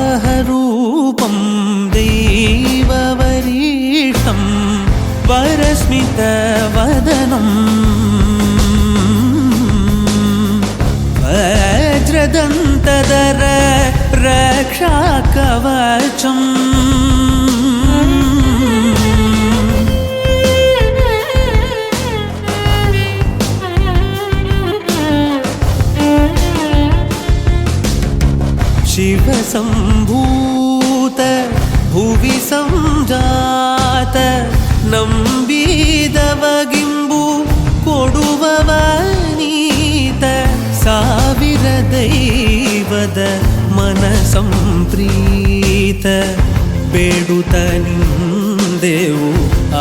वराहरूपं दैववरीष्ठं वरस्मितवदनं वज्रदन्तधर रक्षाकवचम् शिवसम्भूत भुवि संजात ನಂಬಿದವಗಿಂಬು ಕೊಡುವವನೀತ ಸಾವಿರ ದೈವದ ಮನ ಸಂಪ್ರೀತ ಬೇಡುತ್ತ ನಿಂದೆವು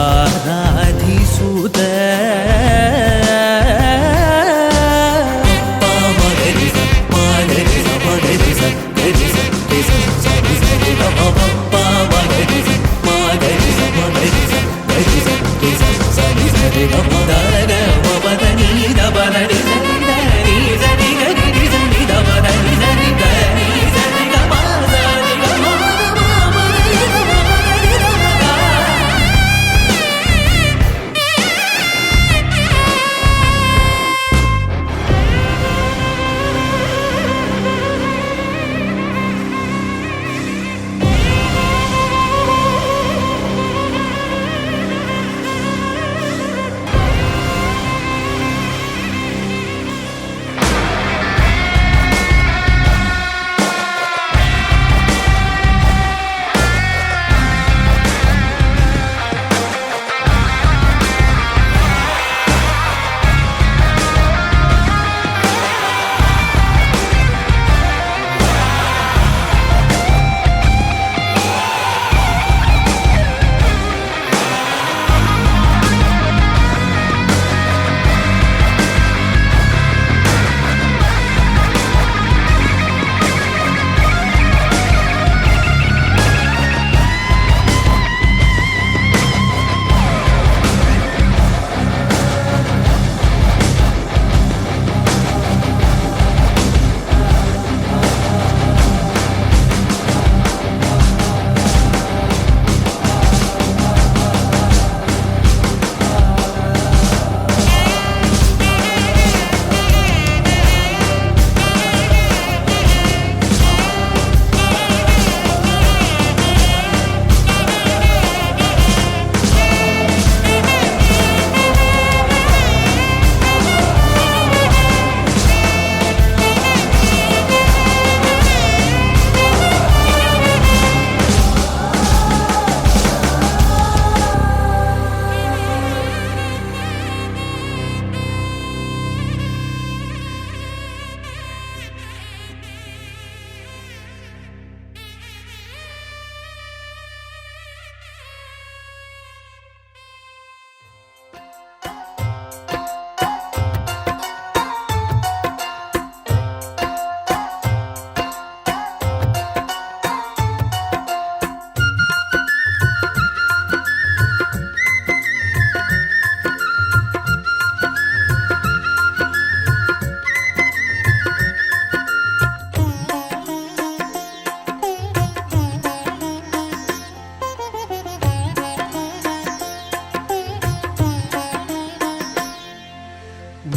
ಆರಾಧಿಸುತ್ತ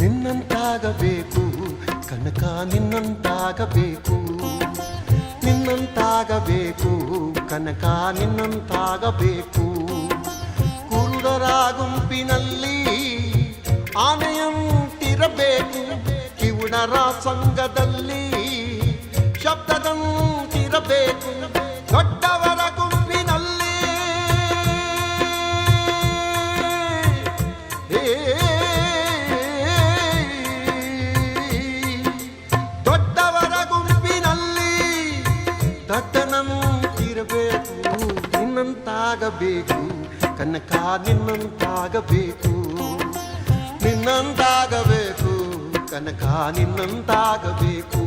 ನಿನ್ನಂತಾಗಬೇಕು ಕನಕ ನಿನ್ನಂತಾಗಬೇಕು ನಿನ್ನಂತಾಗಬೇಕು ಕನಕ ನಿನ್ನಂತಾಗಬೇಕು ಕುರುಡರ ಗುಂಪಿನಲ್ಲಿ ಆನೆಯಂತಿರಬೇಕು ಕಿವುಡರ ಸಂಘದಲ್ಲಿ ಶಬ್ದದಂತಿರಬೇಕು ದೊಡ್ಡವರ ಗುಂಪಿನಲ್ಲಿ ದೊಡ್ಡವರ ಗುಂಪಿನಲ್ಲಿ ದಡ್ಡನಂತಿರಬೇಕು ನಿನ್ನಂತಾಗಬೇಕು ಕನಕ ನಿನ್ನಂತಾಗಬೇಕು ನಿನ್ನಂತಾಗಬೇಕು ಕನಕ ನಿನ್ನಂತಾಗಬೇಕು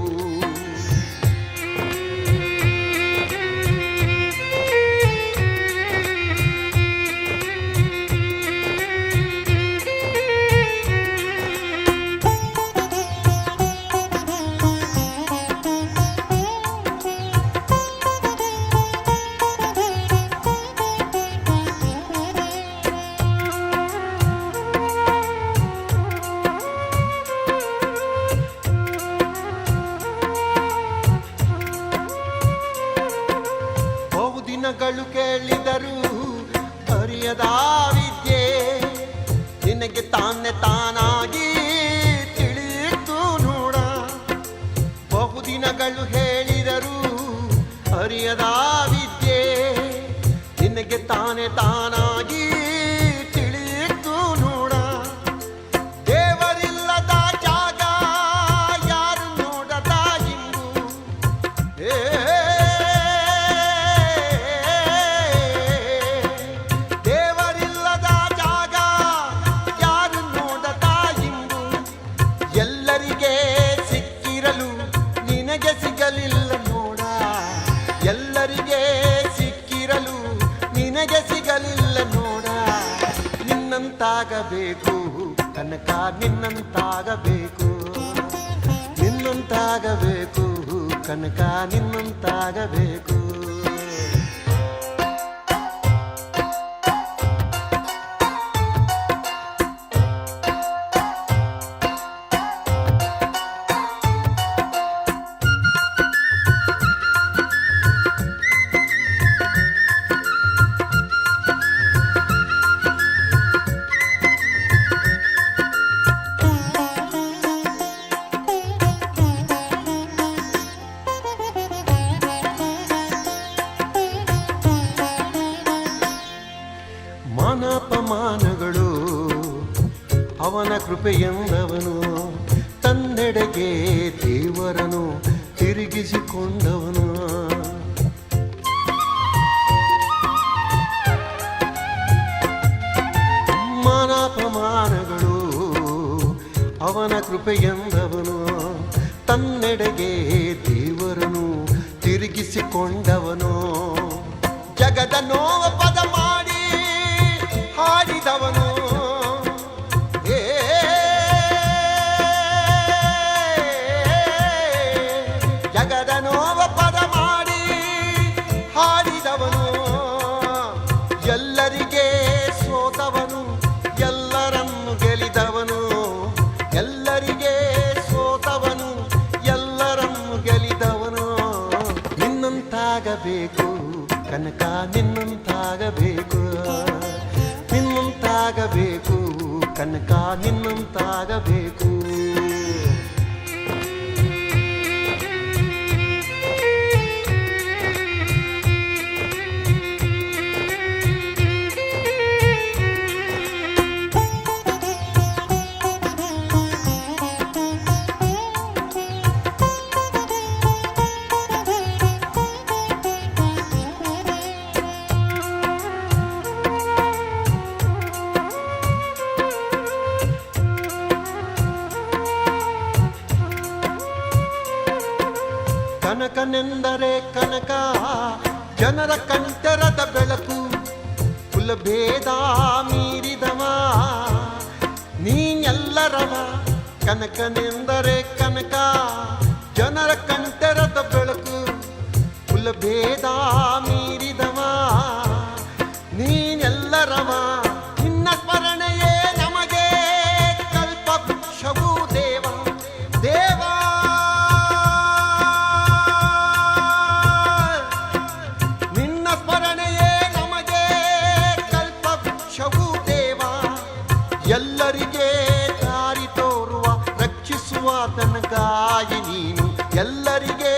ಬಹುದಿನಗಳು ಕೇಳಿದರು ಅರಿಯದ ವಿದ್ಯೆ ನಿನಗೆ ತಾನೇ ತಾನಾಗಿ ತಿಳಿಯಿತು ನೋಡ. ಬಹುದಿನಗಳು ಹೇಳಿದರು ಅರಿಯದ ವಿದ್ಯೆ ನಿನಗೆ ತಾನೇ ತಾನಾಗಿ ತಿಳಿಯಿತು ನೋಡ. ದೇವರಿಲ್ಲದ ಜಾಗ ಯಾರು ನೋಡದ ಇಂದು. ದೇವರಿಲ್ಲದ ಜಾಗ ಯಾರು ನೋಡದ ಇಂದು. ಎಲ್ಲರಿಗೆ ಸಿಕ್ಕಿರಲು ನಿನಗೆ ಸಿಗಲಿಲ್ಲ ನೋಡ. ಎಲ್ಲರಿಗೆ ಸಿಕ್ಕಿರಲು ನಿನಗೆ ಸಿಗಲಿಲ್ಲ ನೋಡ. ನಿನ್ನಂತಾಗಬೇಕು ಕನಕ, ನಿನ್ನಂತಾಗಬೇಕು, ನಿನ್ನಂತಾಗಬೇಕು ಕನಕ, ನಿನ್ನಂತಾಗಬೇಕು. ಮಾನಪಮಾನಗಳು ಅವನ ಕೃಪೆಯೆಂದವನು, ತನ್ನೆಡೆಗೆ ದೇವರನು ತಿರುಗಿಸಿಕೊಂಡವನು. ಮಾನಪಮಾನಗಳು ಅವನ ಕೃಪೆಯೆಂದವನು, ತನ್ನೆಡೆಗೆ ದೇವರನು ತಿರುಗಿಸಿಕೊಂಡವನು. ಜಗದ ನೋವ ಪದ ಮಾಡಿ ಹಾಡಿದವನು, ಜಗದ ನೋವ ಪದ ಮಾಡಿ ಹಾಡಿದವನು. ಎಲ್ಲರಿಗೆ ಸೋತವನು, ಎಲ್ಲರನ್ನು ಗೆಲಿದವನು. ಎಲ್ಲರಿಗೆ ಸೋತವನು, ಎಲ್ಲರನ್ನು ಗೆಲಿದವನು. ನಿನ್ನಂತಾಗಬೇಕು ಕನಕ, ನಿನ್ನಂತಾಗಬೇಕು, ನಿನ್ನಂತಾಗಬೇಕು ಕನಕ, ನಿನ್ನಂತಾಗಬೇಕು. ಕನಕನೆಂದರೆ ಕನಕ, ಜನರ ಕಂಠರದ ಬೆಳಕು. ಕುಲಭೇದ ಮೀರಿದವ ನೀನೆಲ್ಲರವ. ಕನಕನೆಂದರೆ ಕನಕ, ಜನರ ಕಂಠರದ ಬೆಳಕು. ಕುಲಭೇದ ಮೀರಿದವ ನೀನೆಲ್ಲರವ. ನಿನ್ನ ಸ್ಮರಣೆಯೇ ನಮಗೆ ಕಲ್ಪವೃಕ್ಷವು ದೇವ. ದೇವ ಎಲ್ಲರಿಗೆ ದಾರಿ ತೋರುವ ರಕ್ಷಿಸುವ ದನಗಾಯಿ ನೀನು. ಎಲ್ಲರಿಗೆ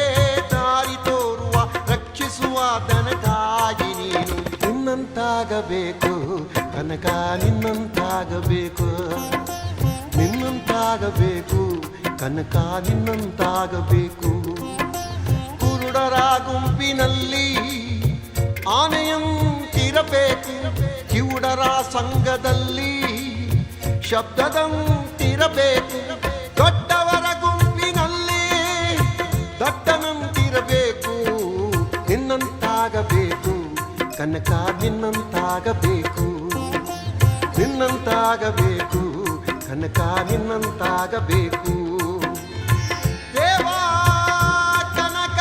ದಾರಿ ತೋರುವ ರಕ್ಷಿಸುವ ದನಗಾಯಿ ನೀನು. ನಿನ್ನಂತಾಗಬೇಕು ಕನಕ, ನಿನ್ನಂತಾಗಬೇಕು, ನಿನ್ನಂತಾಗಬೇಕು ಕನಕ, ನಿನ್ನಂತಾಗಬೇಕು. ಕುರುಡರ ಗುಂಪಿನಲ್ಲಿ ಆನೆಯಂತಿರಬೇಕು, ಕಿವುಡರ ಸಂಘದಲ್ಲಿ ಶಬ್ದದಂತಿರಬೇಕು. ದೊಡ್ಡವರ ಗುಂಪಿನಲ್ಲಿ ದೊಡ್ಡನಂತಿರಬೇಕು. ನಿನ್ನಂತಾಗಬೇಕು ಕನಕ, ನಿನ್ನಂತಾಗಬೇಕು, ನಿನ್ನಂತಾಗಬೇಕು ಕನಕ, ನಿನ್ನಂತಾಗಬೇಕು. ದೇವಾ ಕನಕ.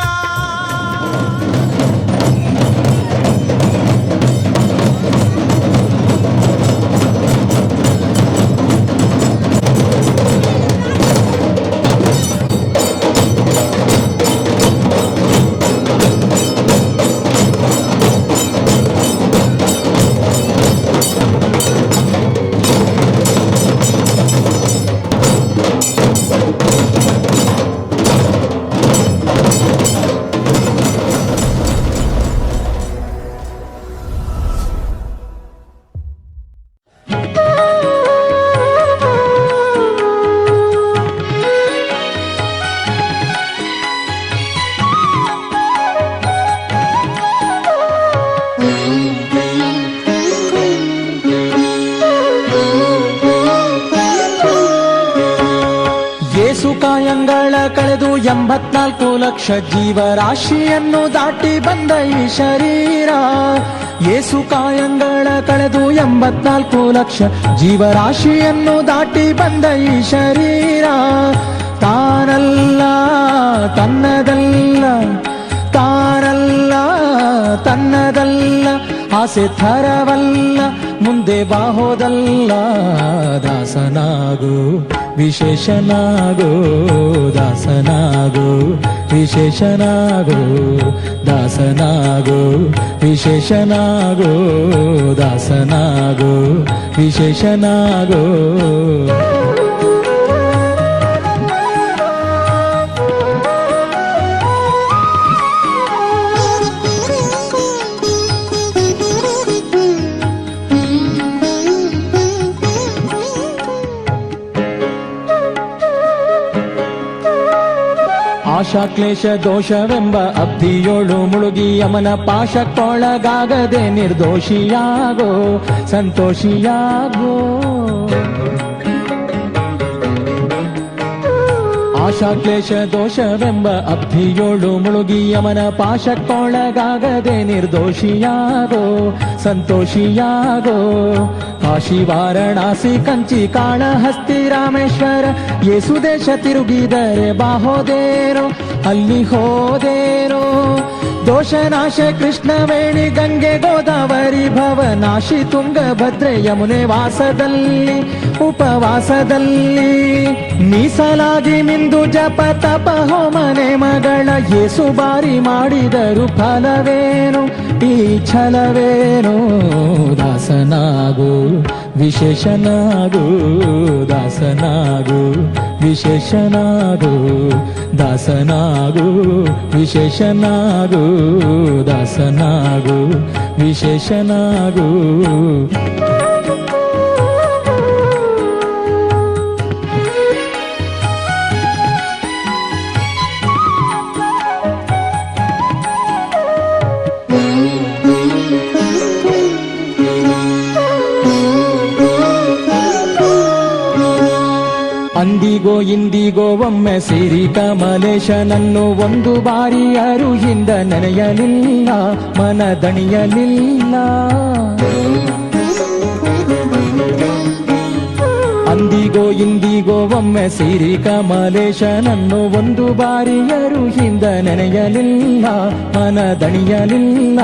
ಕಳೆದು 84 ಲಕ್ಷ ಜೀವರಾಶಿಯನ್ನು ದಾಟಿ ಬಂದ ಈ ಶರೀರ. ಯೇಸು ಕಾಯಂಗಳ ಕಳೆದು 84 ಲಕ್ಷ ಜೀವರಾಶಿಯನ್ನು ದಾಟಿ ಬಂದ ಈ ಶರೀರ. ತಾನಲ್ಲ ತನ್ನದಲ್ಲ, ತಾನಲ್ಲ ತನ್ನದಲ್ಲ, ಆಸೆ ಥರವಲ್ಲ, ಮುಂದೆ ಬಾಹೋದಲ್ಲ. ದಾಸನಾಗು ವಿಶೇಷನಾಗು, ದಾಸನಾಗು ವಿಶೇಷನಾಗು, ದಾಸನಾಗು ವಿಶೇಷನಾಗು, ದಾಸನಾಗು ವಿಶೇಷನಾಗು. ಆಶಾ ಕ್ಲೇಶ ದೋಷವೆಂಬ ಅಬ್ಧಿಯೋಳು ಮುಳುಗಿ ಯಮನ ಪಾಶಕ್ಕೊಳಗಾಗದೆ ನಿರ್ದೋಷಿಯಾಗೋ, ಸಂತೋಷಿಯಾಗೋ. ಆಶಾ ಕ್ಲೇಶ ದೋಷವೆಂಬ ಅಬ್ಧಿಯೋಳು ಮುಳುಗಿ ಯಮನ ಪಾಶಕ್ಕೊಳಗಾಗದೆ ನಿರ್ದೋಷಿಯಾಗೋ, ಸಂತೋಷಿಯಾಗೋ. ಕಾಶಿ ವಾರಣಾಸಿ ಕಂಚಿ ಕಾಳಹಸ್ತಿ ರಾಮೇಶ್ವರ ಯೇಸು ದೇಶ ತಿರುಗಿದರೆ ಬಾಹೋದೇನೋ, ಅಲ್ಲಿ ಹೋದೇನೋ. ದೋಷನಾಶ ಕೃಷ್ಣವೇಣಿ ಗಂಗೆ ಗೋದಾವರಿ ಭವನಾಶಿ ತುಂಗಭದ್ರೆ ಯಮುನೆ ವಾಸದಲ್ಲಿ ಉಪವಾಸದಲ್ಲಿ ಮೀಸಲಾಗಿ ಮಿಂದು ಜಪ ತಪ ಹೋಮನೆ ಮಗಳ ಯೇಸು ಬಾರಿ ಮಾಡಿದರು ಫಲವೇನು ಈ ಛಲವೇನು. ದಾಸನಾಗು ವಿಶೇಷನಾಗು, ದಾಸನಾಗು ವಿಶೇಷನಾಗು, ದಾಸನಾಗು ವಿಶೇಷನಾಗು, ದಾಸನಾಗು ವಿಶೇಷನಾಗು. ಅಂದಿಗೋ ಇಂದಿಗೋ ಒಮ್ಮೆ ಸಿರಿ ಕಮಲೇಶನನ್ನು ಒಂದು ಬಾರಿ ಅರುಹಿಂದ ನೆನೆಯಲಿಲ್ಲ, ಮನದಣಿಯಲಿಲ್ಲ. ಅಂದಿಗೋ ಇಂದಿಗೋ ಒಮ್ಮೆ ಸಿರಿ ಕಮಲೇಶನನ್ನು ಒಂದು ಬಾರಿ ಅರುಹಿಂದ ನೆನೆಯಲಿಲ್ಲ, ಮನದಣಿಯಲಿಲ್ಲ.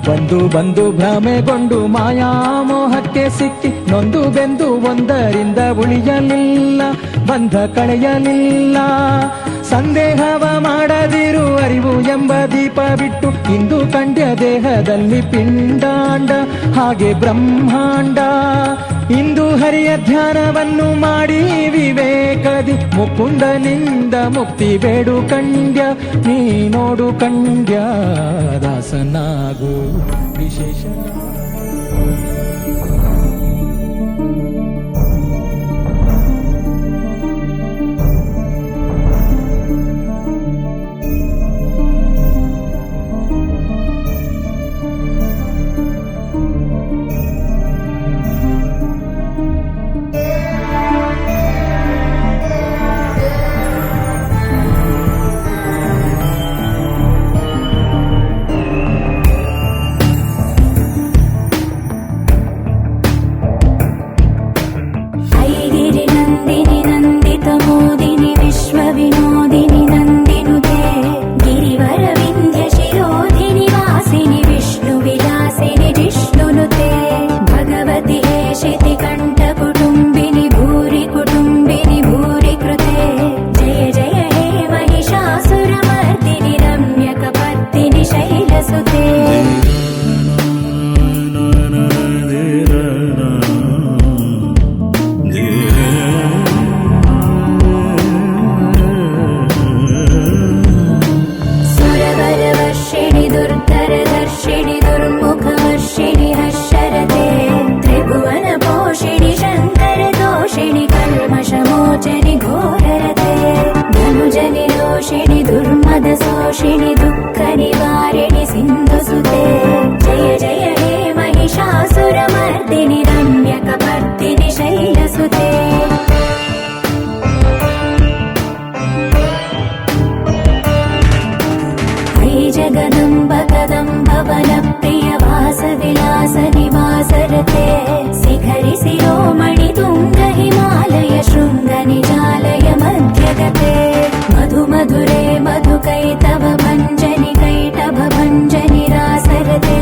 ಬಂದು ಬಂದು ಭ್ರಮೆಗೊಂಡು ಮಾಯಾಮೋಹಕ್ಕೆ ಸಿಕ್ಕಿ ನೊಂದು ಬೆಂದು ಒಂದರಿಂದ ಉಳಿಯಲಿಲ್ಲ, ಬಂಧ ಕಳೆಯಲಿಲ್ಲ. ಸಂದೇಹವ ಮಾಡದಿರು ಅರಿವು ಎಂಬ ದೀಪ ಬಿಟ್ಟು ಇಂದು ಕಂಡ್ಯ ದೇಹದಲ್ಲಿ ಪಿಂಡಾಂಡ ಹಾಗೆ ಬ್ರಹ್ಮಾಂಡ. ಇಂದು ಹರಿಯ ಧ್ಯಾನವನ್ನು ಮಾಡಿ ವಿವೇಕದಿ ಮುಕುಂದನಿಂದ ಮುಕ್ತಿ ಬೇಡು ಕಂಡ್ಯ, ನೀ ನೋಡು ಕಂಡ್ಯ. ದಾಸನಾಗು ವಿಶೇಷ शोषिणि दुःख निवारिणि सिन्धुसुते जय जय हे महिषासुरमर्दिनि रम्यकपर्दिनि शैलसुते ಶ್ರೀನಿವಾಸ ನಿವಾಸರತೆ ಶಿಖರಿ ಶಿರೋಮಣಿ ತುಂಗ ಹಿಮಾಲಯ ಶೃಂಗ ನಿಜಾಲಯ ಮಧ್ಯಗತೆ ಮಧು ಮಧುರೆ ಮಧು ಕೈತವ ಭಂಜನಿ ಕೈಟಭ ಭಂಜನಿ ರಾಸರತೆ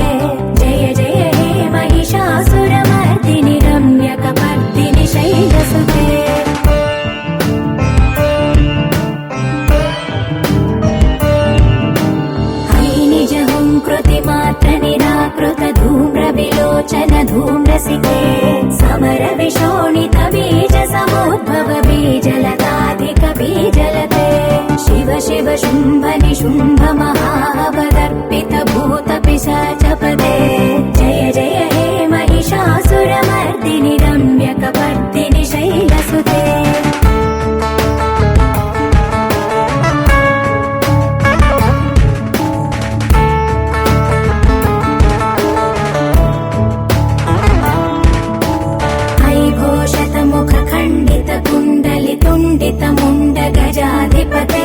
ಜಯ ಜಯ ಹೇ ಮಹಿಷಾಸುರ ಮರ್ದಿನಿ ರಮ್ಯ ಕಪರ್ದಿನಿ ಶೈಲಸುತೆ कृतिमात्र निराकृत धूम्र विलोचन धूम्रसिके समर विशोणित बीज समुद्भव बीजलताधिक बीजलते शिव शिव शुम्भ निशुम्भ महावदर्पित भूत पिशाचपदे जय जय हे महिषासुर मर्दिनि रम्य कपर्दिनि शैलसुते मुण्ड गजाधिपते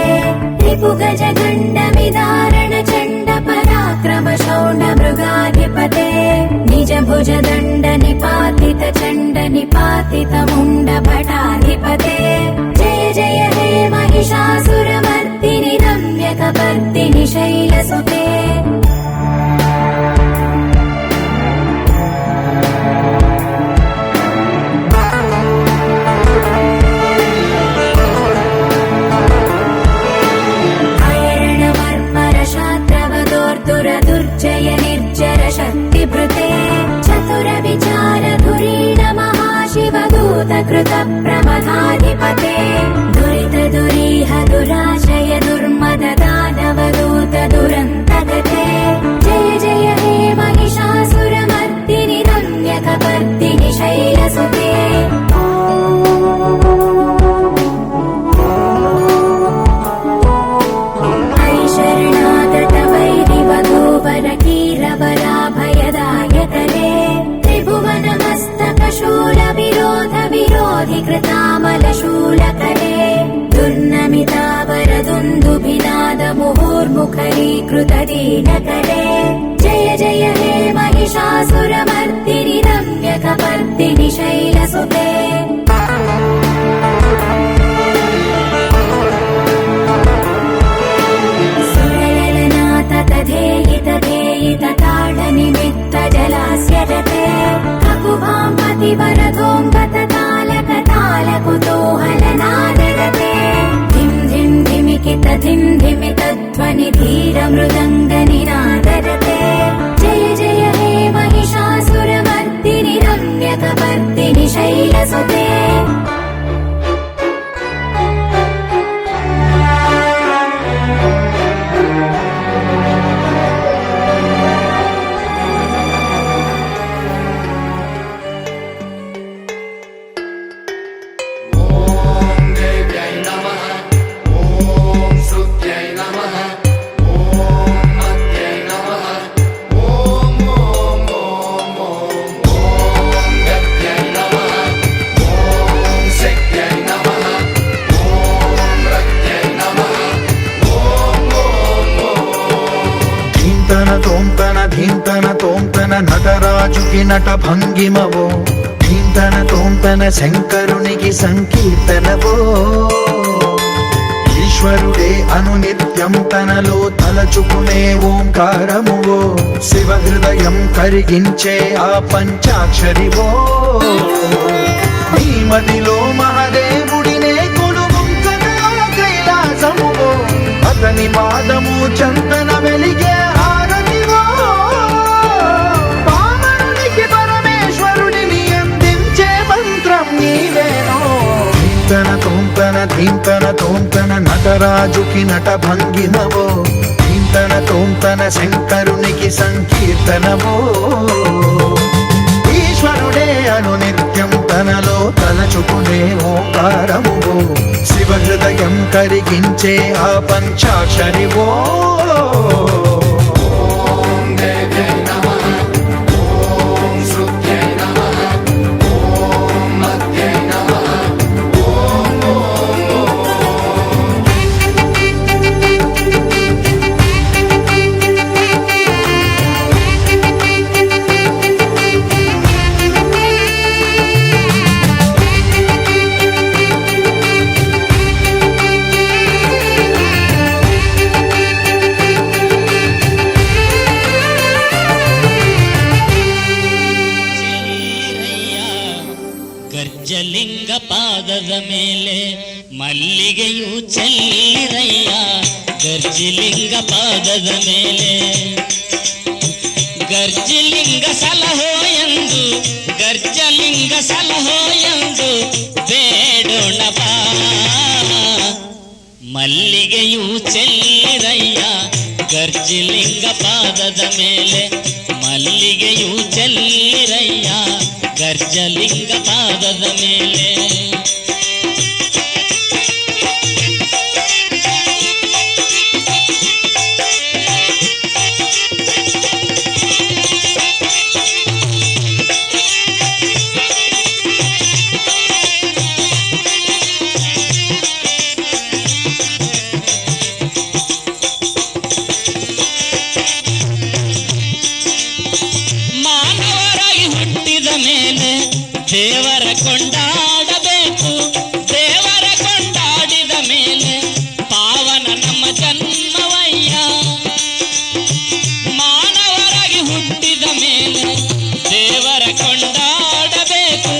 रिपु गज गण्ड विदारण चण्ड पराक्रम शौण्ड मृगाधिपते निज भुज दण्ड निपातित चण्ड निपातित मुण्ड भटाधिपते जय जय हे महिषासुर मर्दिनि रम्य कपर्दिनि शैलसुते दुर्जय निर्जर शक्तिभृते चतुर विचार धुरीण महाशिव दूत कृत प्रमथाधिपते दुरित दुरीह दुराशय दुर्मद दानव दूत दुरन्तगते जय जय हे महिषासुर मर्दिनि रम्य कपर्दिनि शैलसुते कीरवराभयदायकरे त्रिभुवनमस्तक शूल विरोध विरोधि कृतामल शूलकरे दुर्नमितावर दुन्दुभिनाद मुहुर्मुखरीकृत दीनकरे जय जय हे महिषासुर मर्दिनि रम्य कपर्दिनि शैलसुते धेयित धेयित ताड निमित्त जलास्यरते ककुभां पतिवरधोऽङ्गत तालक तालकुतूहल नादरते धिं धिं धिमिकित धिं धिमित ध्वनि धीर मृदङ्ग निनादरते जय जय हे महिषासुर मर्दिनि रम्य कपर्दिनि शैलसुते ಧೀಂತನ ತೋಂತನ ನಟರಾಜುಗೆ ನಟ ಭಂಗಿಮವೋ ಧೀಂತನ ತೋಂತನ శంకరునికి సంకీర్తనవో ఈశ్వరుడే అనునిత్యం తనలో తలచుకునే ఓంకారమువో శివ హృదయం కరిగించే ఆ పంచాక్షరివో నీ మదిలో మహాదేవుడినే కొలువుంచగా కైలాసమువో అతని పాదము చందన వెలిగే ధీంతన తోంతన నటరాజుకి నట భంగిమవో ధీంతన తోంతన శంకరునికి సంకీర్తనవో ఈశ్వరుడే అనునిత్యం తనలో తలచుకునే ఓంకారమువో శివ హృదయం కరిగించే ఆ పంచాక్షరివో ಗರ್ಜಲಿಂಗ ಪಾದದ ಮೇಲೆ ಮಲ್ಲಿಗೆಯು ಚೆಲ್ಲಿರಯ್ಯ ಗರ್ಜಲಿಂಗ ಪಾದದ ಮೇಲೆ ಗರ್ಜಲಿಂಗ ಸಲಹೋ ಎಂದು ಗರ್ಜಲಿಂಗ ಸಲಹೋ ಎಂದು ಬೇಡೋಣ ಬಾ ಮಲ್ಲಿಗೆಯು ಚೆಲ್ಲಿರಯ್ಯ ಗರ್ಜಲಿಂಗ ಪಾದದ ಮೇಲೆ ಮಲ್ಲಿಗೆಯು ಚೆಲ್ಲಿರಯ್ಯ ಗರ್ಜಲಿಂಗ ಪಾದದ ಮೇಲೆ ದೇವರ ಕೊಂಡಾಡಬೇಕು ದೇವರ ಕೊಂಡಾಡಿದ ಮೇಲೆ ಪಾವನ ನಮ್ಮ ಜನ್ಮವಯ್ಯ ಮಾನವರಾಗಿ ಹುಟ್ಟಿದ ಮೇಲೆ ದೇವರ ಕೊಂಡಾಡಬೇಕು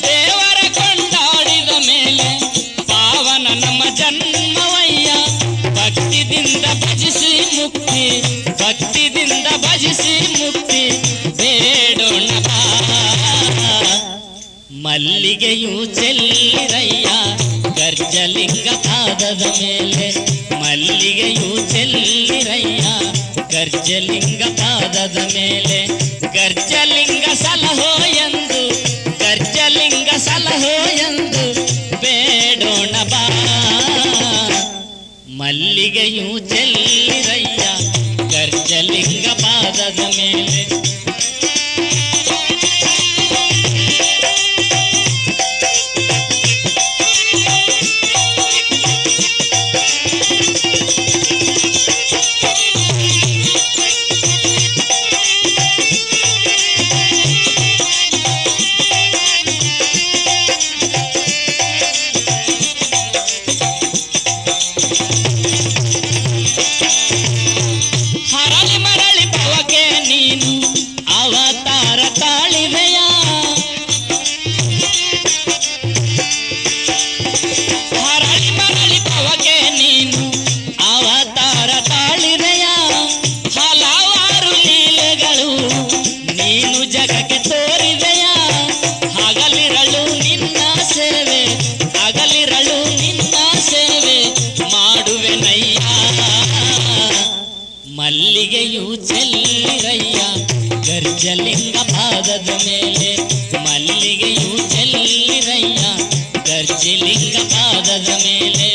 ದೇವರ ಕೊಂಡಾಡಿದ ಮೇಲೆ ಪಾವನ ನಮ್ಮ ಜನ್ಮವಯ್ಯ ಭಕ್ತಿದಿಂದ ಭಜಿಸಿ ಮುಕ್ತಿ ಭಕ್ತಿದಿಂದ ಭಜಿಸಿ ಮುಕ್ತಿ ಬೇಡೋಣ ಮಲ್ಲಿಗೆಯು ಚೆಲ್ಲಿರಯ್ಯ ಗರ್ಜಲಿಂಗ ಪಾದದ ಮೇಲೆ ಮಲ್ಲಿಗೆಯು ಚೆಲ್ಲಿರಯ್ಯ ಗರ್ಜಲಿಂಗ ಪಾದದ ಮೇಲೆ ಗರ್ಜಲಿಂಗ ಸಲಹೋ ಎಂದು ಗರ್ಜಲಿಂಗ ಸಲಹೋ ಎಂದು ಬೇಡೋಣ ಬಾ ಮಲ್ಲಿಗೆಯು ಚೆಲ್ಲಿರಯ್ಯ ಗರ್ಜಲಿಂಗ ಪಾದದ ಮೇಲೆ ಮಲ್ಲಿಗೆಯು ಚೆಲ್ಲಿರಯ್ಯ ಗರ್ಜಲಿಂಗ ಪಾದದ ಮೇಲೆ ಮಲ್ಲಿಗೆಯು ಚೆಲ್ಲಿರಯ್ಯ ಗರ್ಜಲಿಂಗ ಪಾದದ ಮೇಲೆ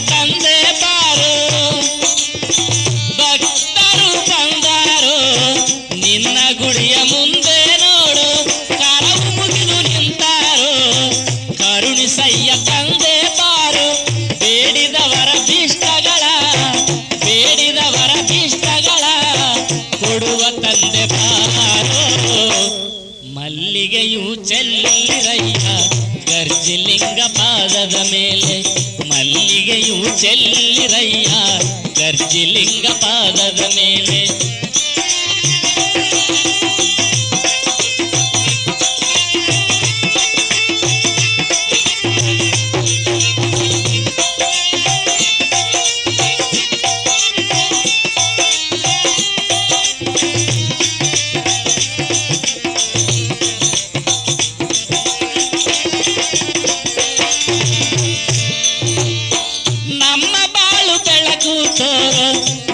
ತಂದೆ ಬಾರೋ ಭಕ್ತರು ಬಂದಾರೋ ನಿನ್ನ ಗುಡಿಯ ಮುಂದೆ ನೋಡು ಕರವು ಮುಗಿದು ನಿಂತಾರೋ ಕರುಣಿಸಯ್ಯ ತಂದೆ ಬಾರೋ ಬೇಡಿದವರ ಭೀಷ್ಟಗಳ ಕೊಡುವ ತಂದೆ ಬಾರೋ ಮಲ್ಲಿಗೆಯು ಚೆಲ್ಲಿರಯ್ಯ ಗರ್ಜಲಿಂಗ ಪಾದದ ಮೇಲೆ ಮಲ್ಲಿಗೆಯು ಚೆಲ್ಲಿರಯ್ಯ ಗರ್ಜಲಿಂಗ ಪಾದದ ಮೇಲೆ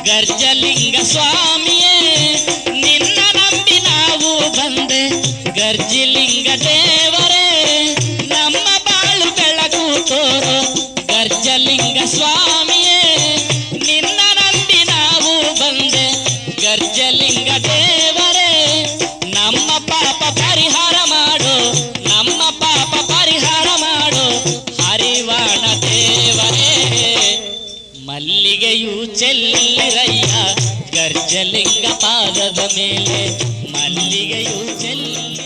ಗರ್ಜಲಿಂಗ ಸ್ವಾಮಿಯೇ ನಿನ್ನ ನಂಬಿ ನಾವು ಬಂದೆ ಗರ್ಜಲಿಂಗ ದೇವರೇ ನಮ್ಮ ಬಾಳು ಬೆಳಕು ತೋರೋ ಗರ್ಜಲಿಂಗ ಸ್ವಾಮಿಯೇ ನಿನ್ನ ನಂಬಿ ನಾವು ಬಂದೆ ಮಲ್ಲಿಗೆಯು ಚೆಲ್ಲಿರಯ್ಯ ಗರ್ಜಲಿಂಗ ಪಾದದ ಮೇಲೆ ಮಲ್ಲಿಗೆಯು ಚೆಲ್ಲಿರಯ್ಯ.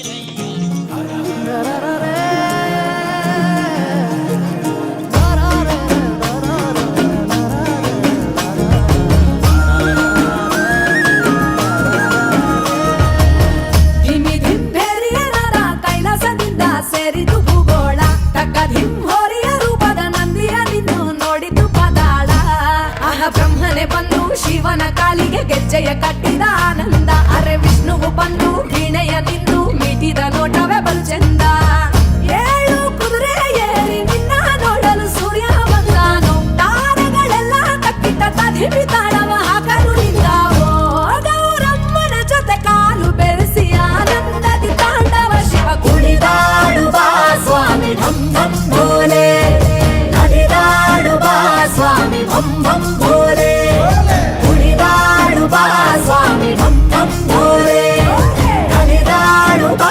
ಧಿಮಿ ಧಿಂಭೆರಿಯರ ಕೈಲಾಸದಿಂದ ಸೇರಿತು ಭೂಗೋಳ ತಕ್ಕ ಧಿಂಹೋರಿಯ ರೂಪದ ನಂದಿಯ ನಿಂದು ನೋಡಿತು ಪದಾಳ. ಆಹ ಬ್ರಹ್ಮನೆ ಬಂದು ಶಿವನ ಕಾಲಿಗೆ ಗೆಜ್ಜೆಯ ಕಟ್ಟಿದ ಆನಂದ. ಅರೆ ವಿಷ್ಣುವು ಬಂದು ವೀಣೆಯ ನಿಂದು ಮಿಟಿದ ನೋಟವೇ ಬಲು ಚೆಂದ. ಏಳು ಕುದುರೆ ಏರಿ ನಿನ್ನ ನೋಡಲು ಸೂರ್ಯ ಬಂದಾನು. ತಾರೆಗಳೆಲ್ಲ ಕಟ್ಟಿಟ್ಟ ತಧಿಮಿ ತಾಳವ ಹಾಕಲು ನಿಂತಾವೋ. ಗೌರಮ್ಮನ ಜೊತೆ ಕಾಲು ಬೆರೆಸಿ ಆನಂದದಿ ತಾಂಡವ ಶಿವ ಕುಣಿದಾಡುವ ಸ್ವಾಮಿ ಢಂ ಢಂ ಭೋಲೆ. ನಡಿದಾಡುವ ಸ್ವಾಮಿ ಭಂ ಭಂ ಭೋಲೆ. ಕುಣಿದಾಡುವ ಸ್ವಾಮಿ ಢಂ ಢಂ ಭೋಲೆ. ನಡಿದಾಡುವ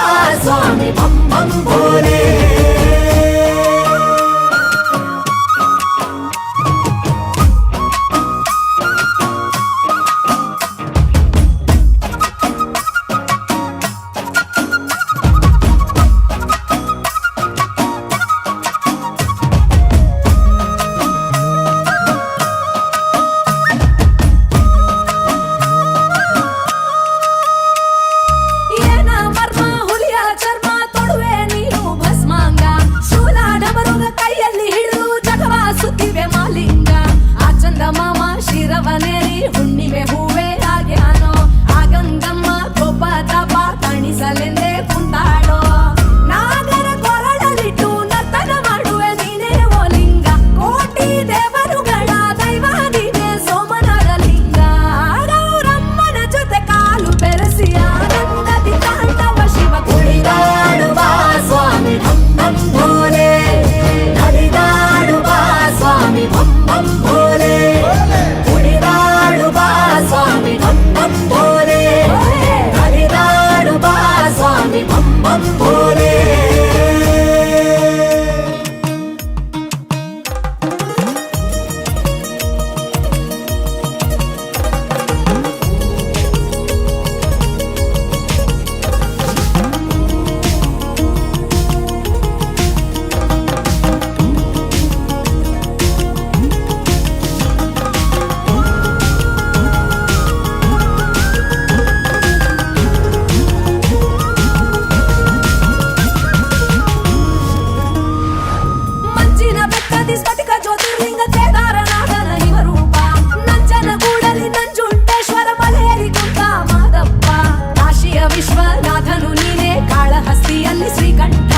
ಸ್ವಾಮಿ ಭಂ ಭಂ ಭೋಲೆ. ಏನ ಮರ್ಮ ಹುಲಿಯ ಚರ್ಮ ತೊಡುವೆ ನೀನು ಭಸ್ಮಾಂಗ. ಶೂಲ ಡಮರುಗ ಕೈಯಲ್ಲಿ ಹಿಡಿದು ಜಗವ ಸುತ್ತಿವೆ ಮಾಲಿಂಗ. ಆ ಚಂದ ಮಾಮ ಶಿರವನೇರಿ ಹುಣ್ಣಿಮೆ ಹೂವೆ ಆಗ್ಯಾನೋ. ಆ ಗಂಗಮ್ಮ ಕೋಪ ತಾಪ ತಣಿಸಲೆಂದೇ ಕುಂತಾಳೋ. ನಾಗರ ಕೊರಡಲಿಟ್ಟು ನರ್ತನ ಮಾಡುವೆ ನೀನೇ ಓ ಲಿಂಗ. ಕೋಟಿ ದೇವರುಗಳ ದೈವ ನೀನೇ ಸೋಮನಾದ ಲಿಂಗ. ಗೌರಮ್ಮನ ಜೊತೆ ಕಾಲು ಬೆರೆಸಿ ಆನಂದದಿ ತಾಂಡವ ಶಿವ ಕುಣಿದಾಡುವ ಸ್ವಾಮಿ ಢಂ ಢಂ ಭೋಲೆ. ನಡಿದಾಡುವ ಸ್ವಾಮಿ ಭಂ ಭಂ ಭೋಲೆ. ಕುಣಿದಾಡುವ ಸ್ವಾಮಿ ಢಂ ಢಂ ಭೋಲೆ. ನಡಿದಾಡುವ ಸ್ವಾಮಿ ಭಂ ಭಂ ಭೋಲೆ. ಮಂಜಿನ ಬೆಟ್ಟದಿ ಸ್ಫಟಿಕ ಜ್ಯೋತಿರ್ಲಿಂಗ ಕೇದಾರನಾಥನ ಇವ ರೂಪ. ನಂಜನ ಗೂಡಲಿ ನಂಜುಂಡೇಶ್ವರ ಮಲೆಯರಿ ಕುಂತ ಮಾದಪ್ಪ. ಕಾಶಿಯ ವಿಶ್ವನಾಥನು ನೀನೆ ಕಾಳಹಸ್ತಿಯಲ್ಲಿ ಶ್ರೀಕಂಠ.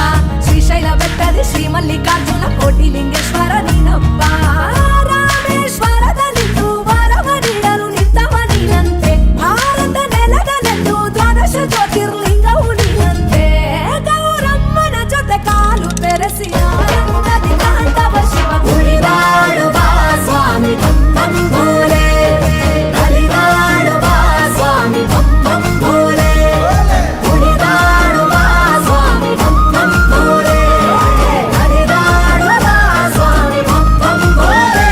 ಶ್ರೀಶೈಲ ಬೆಟ್ಟದಿ ಶ್ರೀ ಮಲ್ಲಿಕಾರ್ಜುನ ಕೋಟಿ ಲಿಂಗೇಶ್ವರ ನೀನಪ್ಪ. ರಾಮೇಶ್ವರದಲ್ಲಿದ್ದು ವರವ ನೀಡಲು ನಿಂತವ ನೀನಂತೆ. ಭಾರತ ನೆಲದಲ್ಲೆಂದು ದ್ವಾದಶ ಜ್ಯೋತಿರ್ಲಿಂಗವು ನೀನಂತೆ. ಗೌರಮ್ಮನ ಜೊತೆ ಕಾಲು ಬೆರೆಸಿ ಆನಂದದಿ ತಾಂಡವ ಶಿವ ಕುಣಿದಾಡುವ ಸ್ವಾಮಿ ಢಂ ಢಂ ಭೋಲೆ. ನಲಿದಾಡುವ ಸ್ವಾಮಿ ಭಂ ಭಂ ಭೋಲೆ. ಕುಣಿದಾಡುವ ಸ್ವಾಮಿ ಢಂ ಢಂ ಭೋಲೆ. ನಲಿದಾಡುವ ಸ್ವಾಮಿ ಭಂ ಭಂ ಭೋಲೆ.